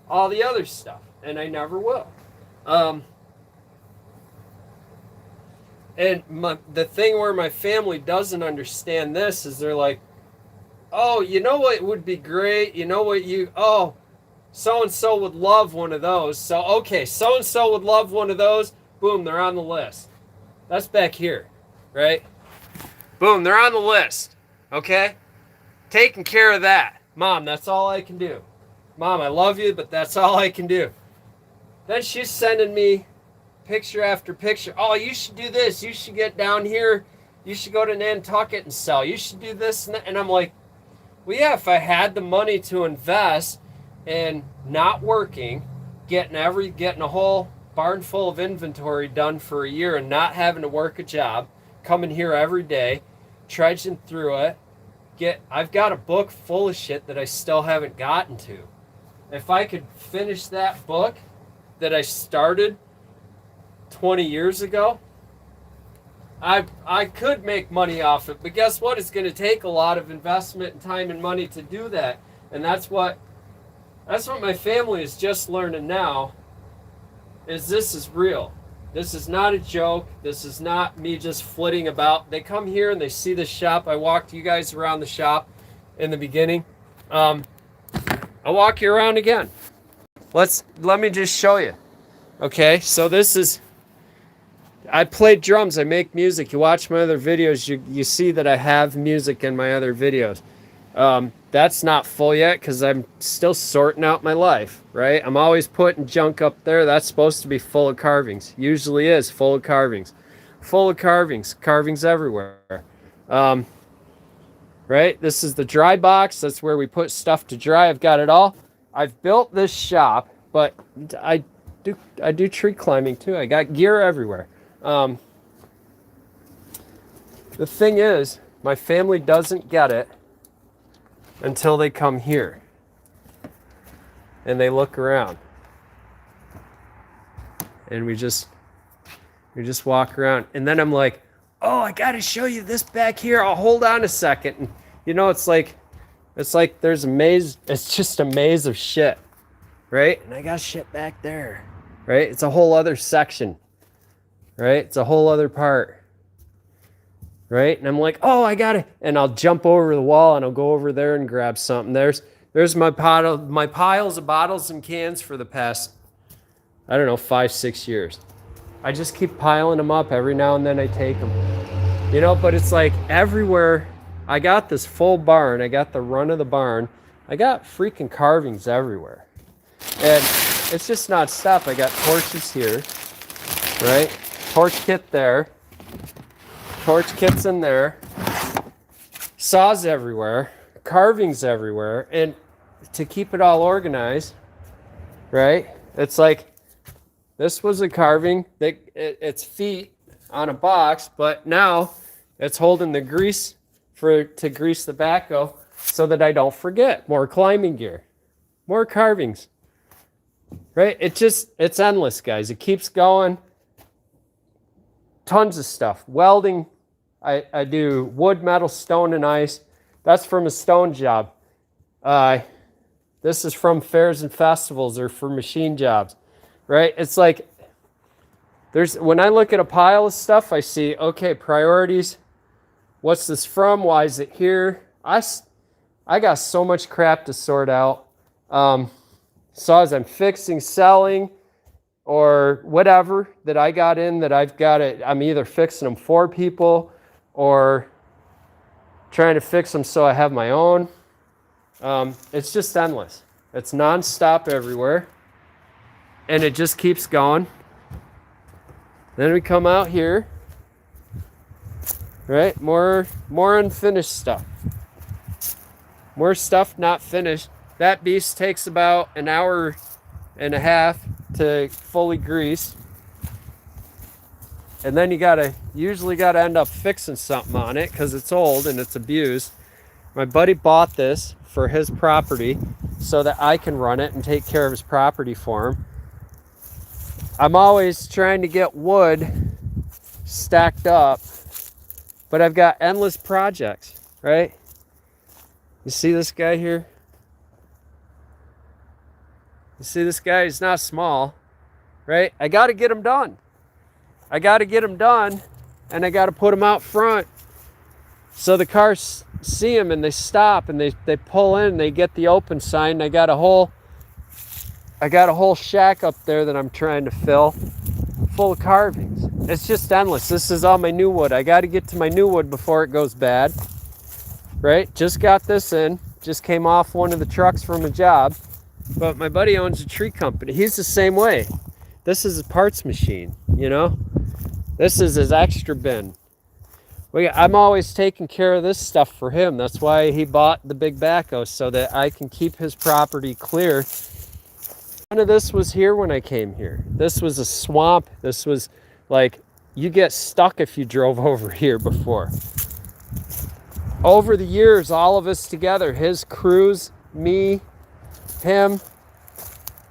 all the other stuff, and I never will. And the thing where my family doesn't understand this is they're like, oh, you know what would be great? You know what so-and-so would love one of those. So, okay, so-and-so would love one of those. Boom, they're on the list. That's back here, right? Boom, they're on the list, okay? Taking care of that. Mom, that's all I can do. Mom, I love you, but that's all I can do. Then she's sending me picture after picture. Oh, you should do this. You should get down here. You should go to Nantucket and sell. You should do this and that. And I'm like, well, yeah, if I had the money to invest in not working, getting a whole barn full of inventory done for a year and not having to work a job, coming here every day, trudging through it, I've got a book full of shit that I still haven't gotten to. If I could finish that book that I started 20 years ago, I could make money off it. But guess what? It's going to take a lot of investment and time and money to do that. And that's what my family is just learning now, is this is real. This is not a joke. This is not me just flitting about. They come here and they see the shop. I walked you guys around the shop in the beginning. I'll walk you around again. Let me just show you. Okay, so I play drums, I make music. You watch my other videos, you see that I have music in my other videos. That's not full yet because I'm still sorting out my life, right? I'm always putting junk up there. That's supposed to be full of carvings. Usually is full of carvings. Full of carvings. Carvings everywhere. Right? This is the dry box. That's where we put stuff to dry. I've got it all. I've built this shop, but I do tree climbing too. I got gear everywhere. The thing is, my family doesn't get it until they come here and they look around. And we just walk around. And then I'm like, oh, I got to show you this back here. I'll hold on a second. And you know, it's like there's a maze. It's just a maze of shit, right? And I got shit back there, right? It's a whole other section, right? It's a whole other part, right? And I'm like, oh, I got it. And I'll jump over the wall and I'll go over there and grab something. There's my piles of bottles and cans for the past, I don't know, 5-6 years. I just keep piling them up. Every now and then I take them, you know, but it's like everywhere. I got this full barn. I got the run of the barn. I got freaking carvings everywhere. And it's just not stop. I got torches here, right? Torch kit there. Torch kits in there. Saws everywhere. Carvings everywhere. And to keep it all organized, right? It's like, this was a carving that its feet on a box, but now it's holding the grease to grease the backhoe so that I don't forget. More climbing gear, more carvings, right? It's endless, guys. It keeps going. Tons of stuff. Welding. I do wood, metal, stone, and ice. That's from a stone job. This is from fairs and festivals or for machine jobs, right? It's like, when I look at a pile of stuff, I see, okay, priorities. What's this from? Why is it here? I got so much crap to sort out. Saws I'm fixing, selling, or whatever that I got in that I've got it. I'm either fixing them for people or trying to fix them so I have my own. It's just endless. It's nonstop everywhere. And it just keeps going. Then we come out here. Right? More unfinished stuff. More stuff not finished. That beast takes about an hour and a half to fully grease. And then you usually gotta end up fixing something on it because it's old and it's abused. My buddy bought this for his property so that I can run it and take care of his property for him. I'm always trying to get wood stacked up, but I've got endless projects, right? You see this guy here? You see this guy? He's not small, right? I got to get him done. I got to get him done, and I got to put him out front so the cars see him and they stop and they pull in and they get the open sign. I got a whole shack up there that I'm trying to fill full of carvings. It's just endless. This is all my new wood. I got to get to my new wood before it goes bad, right? Just got this in. Just came off one of the trucks from a job. But my buddy owns a tree company. He's the same way. This is a parts machine, you know? This is his extra bin. I'm always taking care of this stuff for him. That's why he bought the big backhoe, so that I can keep his property clear. None of this was here when I came here. This was a swamp. This was like, you get stuck if you drove over here before. Over the years, all of us together, his crews, me, him,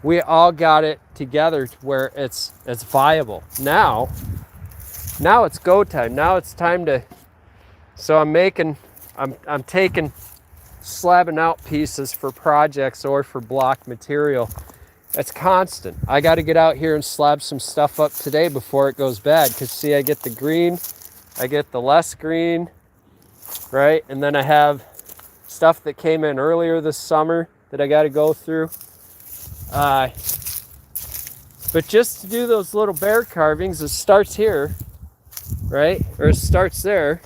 we all got it together to where it's viable. Now it's go time. Now it's time to, so I'm taking, slabbing out pieces for projects or for block material. It's constant. I got to get out here and slab some stuff up today before it goes bad. Because see, I get the green, I get the less green, right? And then I have stuff that came in earlier this summer that I got to go through. But just to do those little bear carvings, it starts here, right? Or it starts there.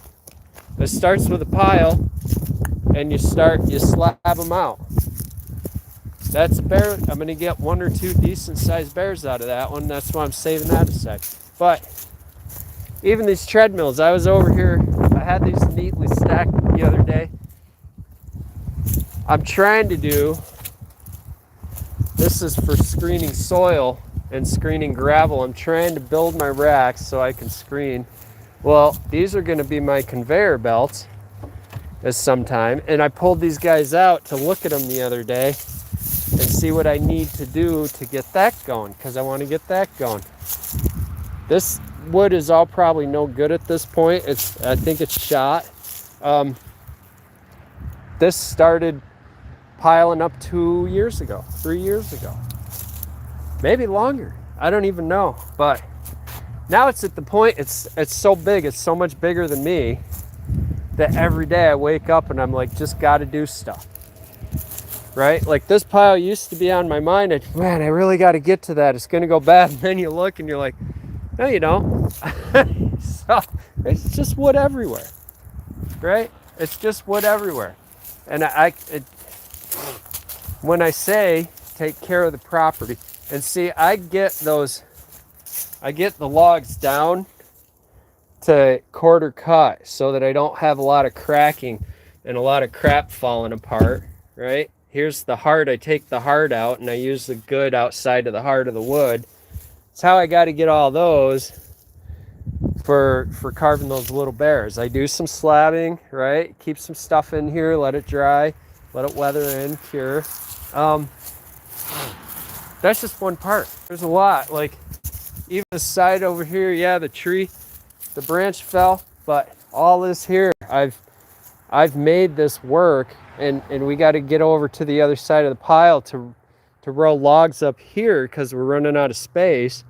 It starts with a pile, and you slab them out. That's a bear. I'm going to get 1 or 2 decent sized bears out of that one. That's why I'm saving that aside. But even these treadmills, I was over here. I had these neatly stacked the other day. I'm trying to do, this is for screening soil and screening gravel. I'm trying to build my racks so I can screen Well, these are going to be my conveyor belts as sometime. And I pulled these guys out to look at them the other day and see what I need to do to get that going, because I want to get that going. This wood is all probably no good at this point. I think it's shot. This started piling up 2 years ago, 3 years ago, maybe longer. I don't even know. But now it's at the point, it's so big, it's so much bigger than me, that every day I wake up and I'm like, just got to do stuff, right? Like this pile used to be on my mind. Man, I really got to get to that. It's going to go bad. And then you look and you're like, no, you don't. So it's just wood everywhere, right? It's just wood everywhere. And when I say take care of the property, and see, I get the logs down to quarter cut so that I don't have a lot of cracking and a lot of crap falling apart, right? Here's the heart. I take the heart out and I use the good outside of the heart of the wood. It's how I got to get all those for carving those little bears. I do some slabbing, right? Keep some stuff in here, let it dry, let it weather in, cure. That's just one part. There's a lot. Like even the side over here, yeah, the tree, the branch fell, but all this here, I've made this work, and we got to get over to the other side of the pile to roll logs up here because we're running out of space.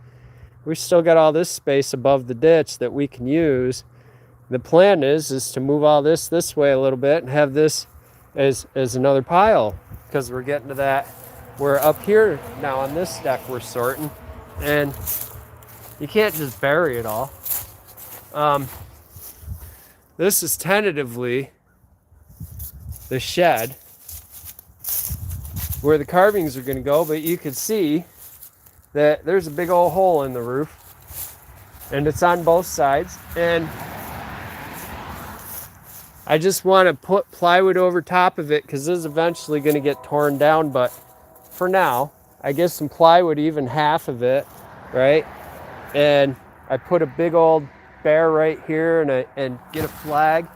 We still got all this space above the ditch that we can use. The plan is to move all this way a little bit and have this as another pile, because we're getting to that. We're up here now on this deck we're sorting, and you can't just bury it all. This is tentatively the shed where the carvings are going to go, but you can see that there's a big old hole in the roof, and it's on both sides, and I just want to put plywood over top of it because this is eventually going to get torn down. But for now, I get some plywood, even half of it, right? And I put a big old bear right here, and get a flag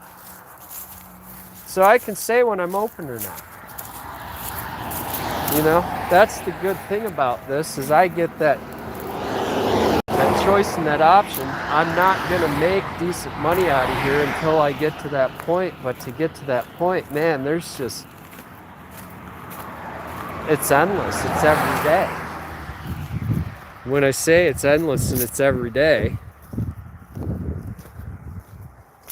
so I can say when I'm open or not. You know, that's the good thing about this, is I get that choice and that option. I'm not gonna make decent money out of here until I get to that point. But to get to that point, man, there's just, it's endless. It's every day. When I say it's endless and it's every day,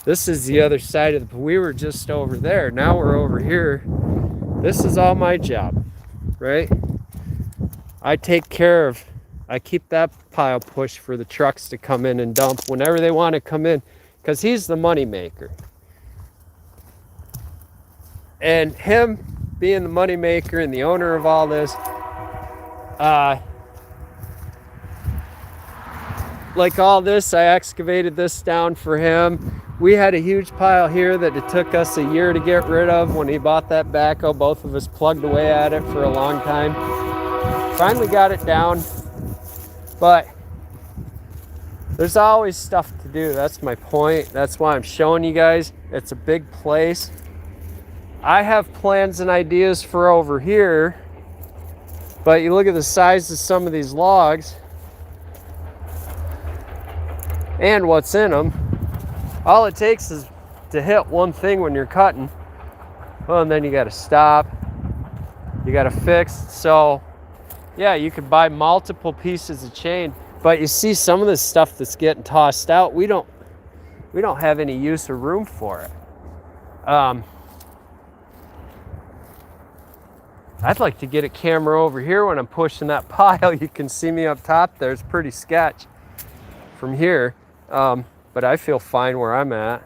this is the other side of we were just over there. Now we're over here. This is all my job, right? I keep that pile pushed for the trucks to come in and dump whenever they want to come in, because he's the money maker. And him being the money maker and the owner of all this, like all this, I excavated this down for him. We had a huge pile here that it took us a year to get rid of when he bought that backhoe. Both of us plugged away at it for a long time. Finally got it down, but there's always stuff to do. That's my point. That's why I'm showing you guys. It's a big place. I have plans and ideas for over here, but you look at the size of some of these logs and what's in them. All it takes is to hit one thing when you're cutting. Well, and then you got to stop. You got to fix. So yeah, you could buy multiple pieces of chain, but you see some of this stuff that's getting tossed out, we don't have any use or room for it. I'd like to get a camera over here when I'm pushing that pile. You can see me up top there. It's pretty sketch from here, but I feel fine where I'm at.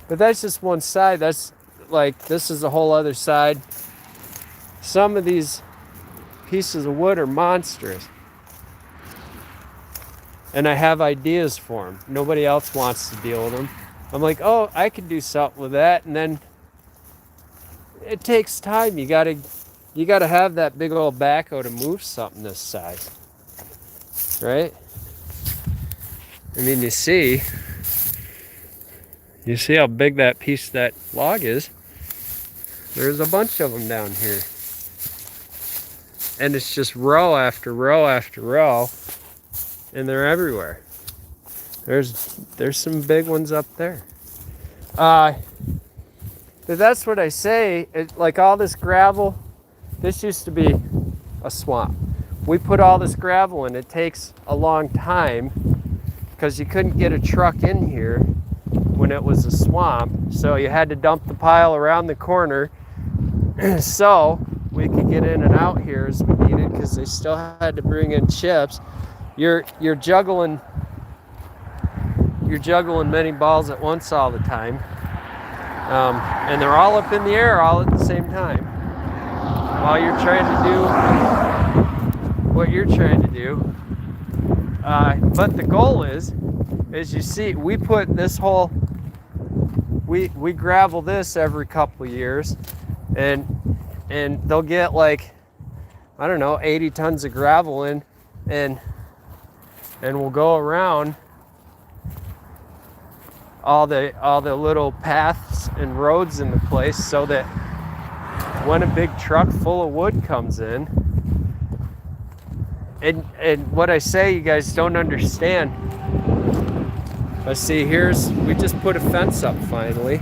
But that's just one side. That's like, this is a whole other side. Some of these pieces of wood are monstrous, and I have ideas for them. Nobody else wants to deal with them. I'm like, oh, I could do something with that, and then it takes time. You gotta have that big old backhoe to move something this size, right? I mean, you see, You see how big that piece, that log is? There's a bunch of them down here. And it's just row after row after row, and they're everywhere. There's some big ones up there. But that's what I say. Like all this gravel, this used to be a swamp. We put all this gravel in. It takes a long time because you couldn't get a truck in here when it was a swamp. So you had to dump the pile around the corner so we could get in and out here as we needed, because they still had to bring in chips. You're juggling many balls at once all the time, and they're all up in the air all at the same time while you're trying to do what you're trying to do. But the goal is, as you see, we put this whole, we gravel this every couple of years, and they'll get like, I don't know, 80 tons of gravel in, and we'll go around all the little paths and roads in the place, so that when a big truck full of wood comes in, and what I say you guys don't understand. Let's see, we just put a fence up finally.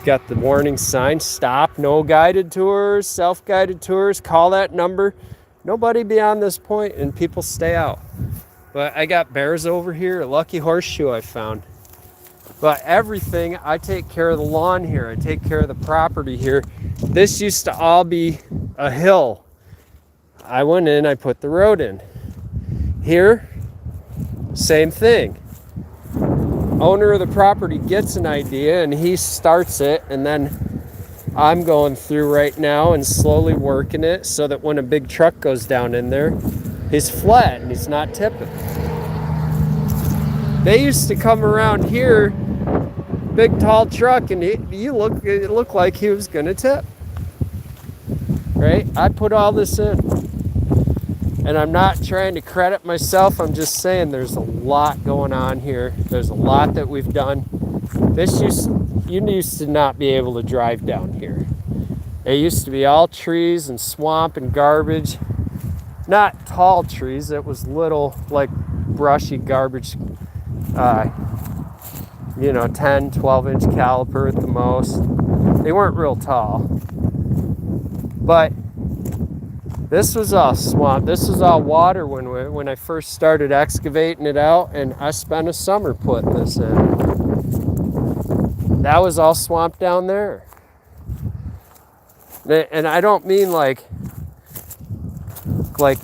Got the warning sign, stop, no guided tours, self-guided tours, call that number. Nobody beyond this point, and people stay out. But I got bears over here, a lucky horseshoe I found. But everything, I take care of the lawn here. I take care of the property here. This used to all be a hill. I went in, I put the road in. Here, same thing. Owner of the property gets an idea and he starts it, and then I'm going through right now and slowly working it so that when a big truck goes down in there, he's flat and he's not tipping. They used to come around here, big tall truck, and it looked like he was gonna tip. Right? I put all this in. And I'm not trying to credit myself, I'm just saying there's a lot going on here. There's a lot that we've done. You used to not be able to drive down here. It used to be all trees and swamp and garbage. Not tall trees, it was little, like, brushy garbage, 10, 12-inch caliper at the most. They weren't real tall. But this was all swamp. This was all water when I first started excavating it out, and I spent a summer putting this in. That was all swamp down there. And I don't mean like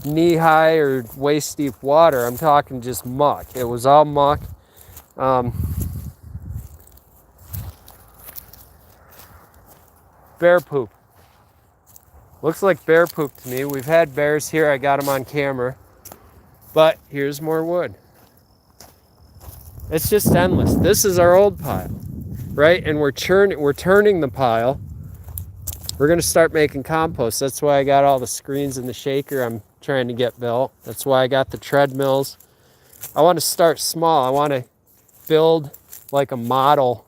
knee-high or waist-deep water. I'm talking just muck. It was all muck. Bear poop. Looks like bear poop to me. We've had bears here. I got them on camera. But here's more wood. It's just endless. This is our old pile, right? And we're turning the pile. We're going to start making compost. That's why I got all the screens and the shaker I'm trying to get built. That's why I got the treadmills. I want to start small. I want to build like a model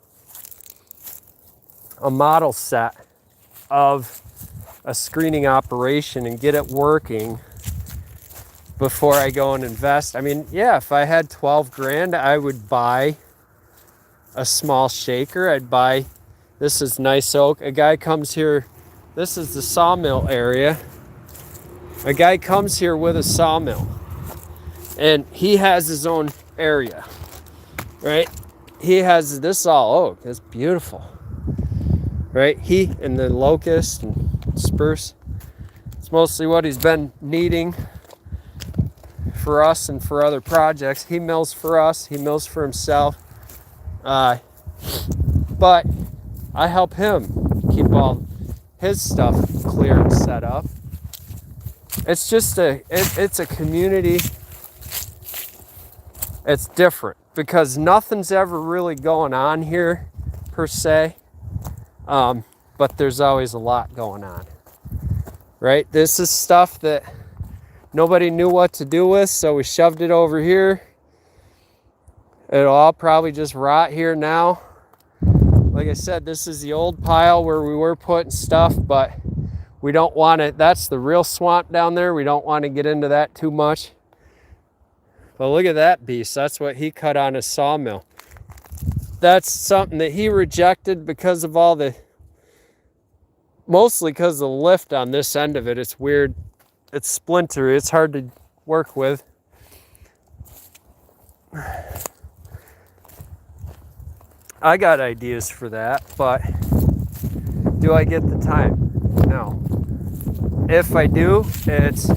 set of a screening operation and get it working before I go and invest. I mean, yeah, if I had 12 grand, I would buy a small shaker. I'd buy, this is nice oak. A guy comes here, this is the sawmill area. A guy comes here with a sawmill and he has his own area, right? He has this all oak. It's beautiful, right? He and the locust and spruce. It's mostly what he's been needing for us and for other projects. He mills for us. He mills for himself. But I help him keep all his stuff clear and set up. It's just it's a community. It's different because nothing's ever really going on here per se. But there's always a lot going on, right? This is stuff that nobody knew what to do with, so we shoved it over here. It'll all probably just rot here now. like I said, this is the old pile where we were putting stuff, but we don't want it. That's the real swamp down there. We don't want to get into that too much. But look at that beast. That's what he cut on his sawmill. That's something that he rejected because of all the, mostly because of the lift on this end of it. It's weird. It's splintery. It's hard to work with. I got ideas for that, but do I get the time? No. If I do, it's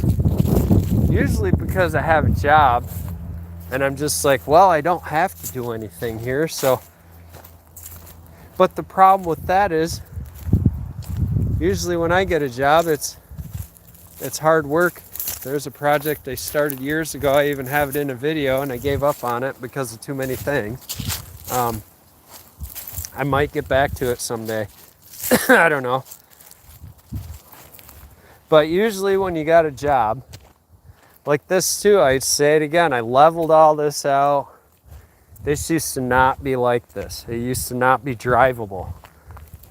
usually because I have a job and I'm just like, well, I don't have to do anything here. So, but the problem with that is usually when I get a job, it's hard work. There's a project I started years ago. I even have it in a video and I gave up on it because of too many things. I might get back to it someday. I don't know. But usually when you got a job, like this too, I'd say it again, I leveled all this out. This used to not be like this. It used to not be drivable.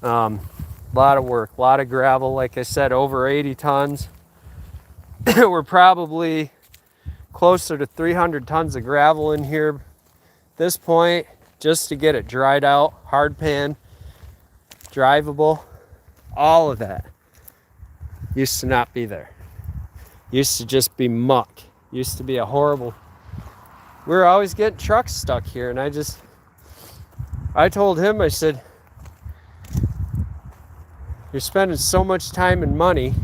A lot of work, a lot of gravel. Like I said, over 80 tons. We're probably closer to 300 tons of gravel in here at this point, just to get it dried out, hard pan, drivable, all of that used to not be there. Used to just be muck. Used to be a horrible, we were always getting trucks stuck here, and I told him, I said, you're spending so much time and money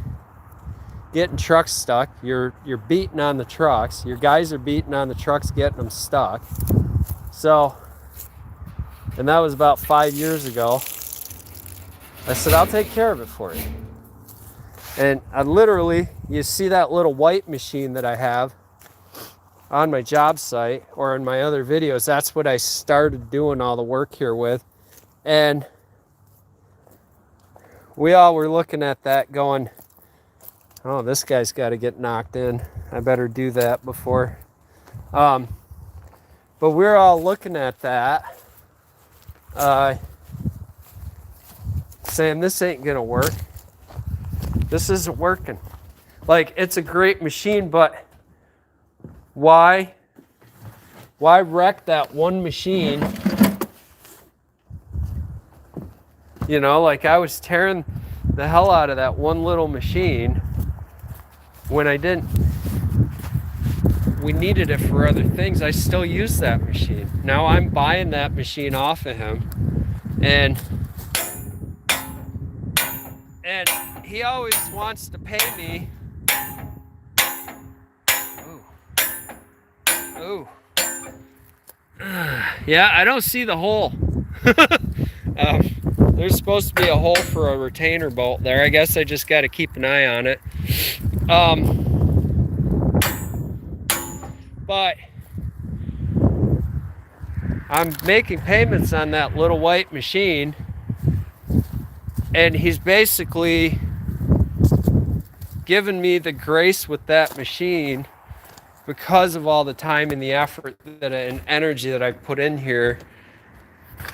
getting trucks stuck. You're beating on the trucks. Your guys are beating on the trucks, getting them stuck. So, and that was about 5 years ago. I said, I'll take care of it for you. And I literally, you see that little white machine that I have on my job site or in my other videos, that's what I started doing all the work here with. And we all were looking at that going, oh, this guy's got to get knocked in. I better do that before. But we're all looking at that, saying this ain't gonna work. This isn't working. Like, it's a great machine, but why wreck that one machine? You know, like I was tearing the hell out of that one little machine when I didn't. We needed it for other things. I still use that machine. Now I'm buying that machine off of him, and he always wants to pay me. Ooh. Yeah, I don't see the hole. There's supposed to be a hole for a retainer bolt there. I guess I just got to keep an eye on it. But I'm making payments on that little white machine, and he's basically given me the grace with that machine because of all the time and the effort and energy that I put in here.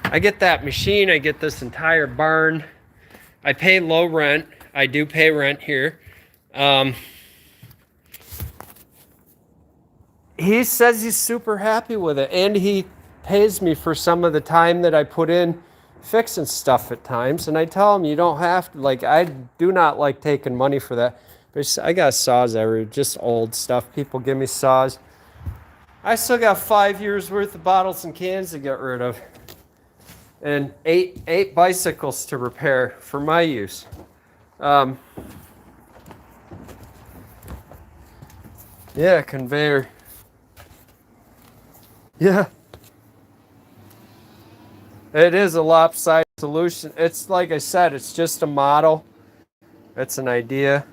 I get that machine, I get this entire barn. I pay low rent. I do pay rent here. He says he's super happy with it, and he pays me for some of the time that I put in fixing stuff at times. And I tell him, you don't have to, like, I do not like taking money for that. But I got saws everywhere, just old stuff. People give me saws. I still got 5 years worth of bottles and cans to get rid of, and eight bicycles to repair for my use. Yeah, conveyor. Yeah. It is a lopsided solution. It's like I said, it's just a model. It's an idea.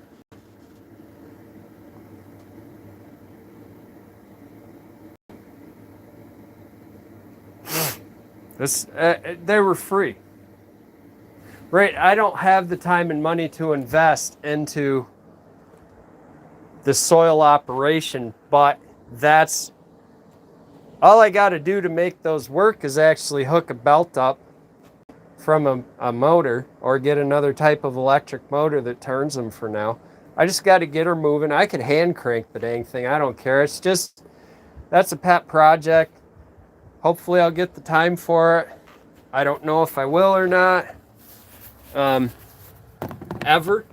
They were free. Right, I don't have the time and money to invest into the soil operation, but that's all I got to do to make those work is actually hook a belt up from a motor or get another type of electric motor that turns them for now. I just got to get her moving. I could hand crank the dang thing. I don't care. It's just, that's a pet project. Hopefully I'll get the time for it. I don't know if I will or not. Ever.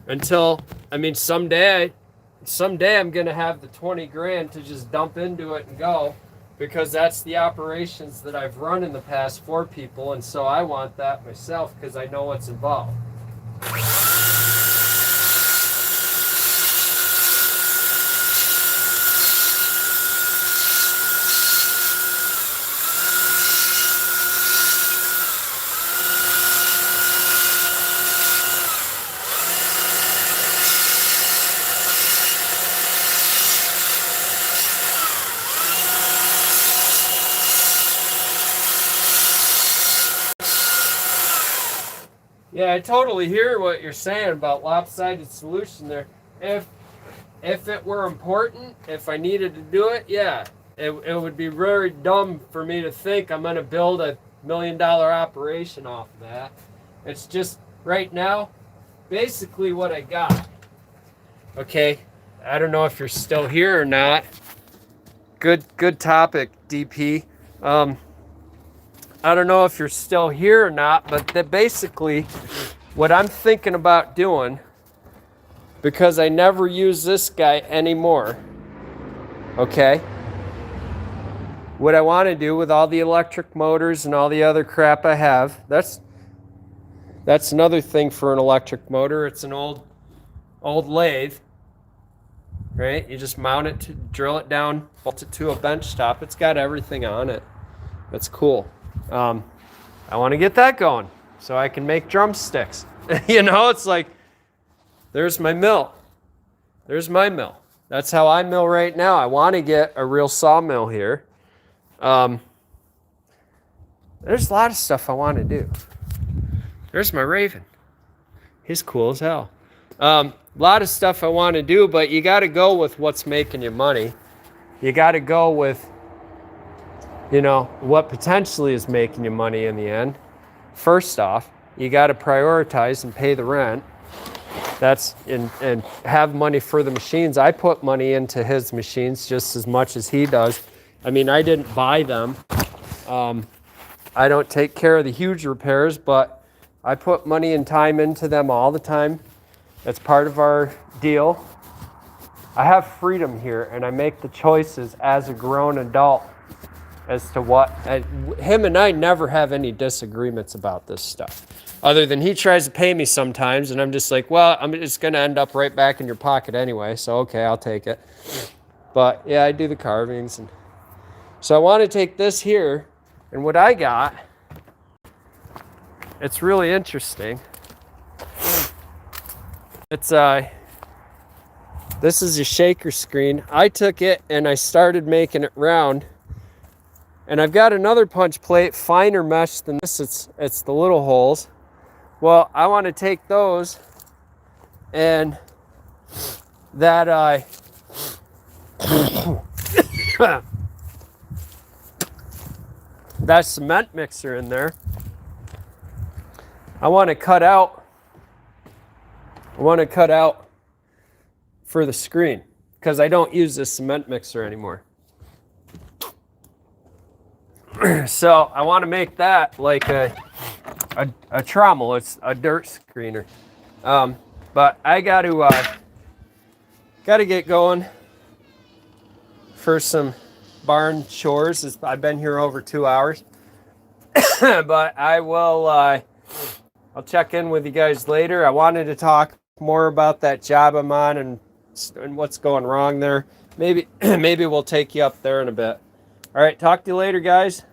Until, I mean, someday I'm going to have the 20 grand to just dump into it and go, because that's the operations that I've run in the past for people. And so I want that myself because I know what's involved. Yeah, I totally hear what you're saying about lopsided solution there. If it were important, if I needed to do it, yeah, it would be very dumb for me to think I'm going to build a $1 million operation off of that. It's just right now, basically what I got. Okay, I don't know if you're still here or not. Good topic, DP. I don't know if you're still here or not, but that basically what I'm thinking about doing, because I never use this guy anymore, okay? What I want to do with all the electric motors and all the other crap I have, that's another thing for an electric motor. It's an old lathe, right? You just mount it, drill it down, bolt it to a bench top. It's got everything on it. That's cool. I want to get that going so I can make drumsticks. You know, it's like, there's my mill. There's my mill. That's how I mill right now. I want to get a real sawmill here. There's a lot of stuff I want to do. There's my Raven. He's cool as hell. A lot of stuff I want to do, but you got to go with what's making you money. You got to go with, you know, what potentially is making you money in the end. First off, you got to prioritize and pay the rent. That's and have money for the machines. I put money into his machines just as much as he does. I mean, I didn't buy them. I don't take care of the huge repairs, but I put money and time into them all the time. That's part of our deal. I have freedom here, and I make the choices as a grown adult as to what, him and I never have any disagreements about this stuff. Other than he tries to pay me sometimes, and I'm just like, well, I'm just going to end up right back in your pocket anyway, so okay, I'll take it. But yeah, I do the carvings. And so I want to take this here, and what I got, it's really interesting. It's this is a shaker screen. I took it and I started making it round. And I've got another punch plate, finer mesh than this. It's the little holes. Well, I want to take those and that that cement mixer in there. I want to cut out for the screen because I don't use this cement mixer anymore. So I want to make that like a trommel. It's a dirt screener. But I got to get going for some barn chores. I've been here over 2 hours. But I will I'll check in with you guys later. I wanted to talk more about that job I'm on and what's going wrong there. Maybe we'll take you up there in a bit. All right, talk to you later, guys.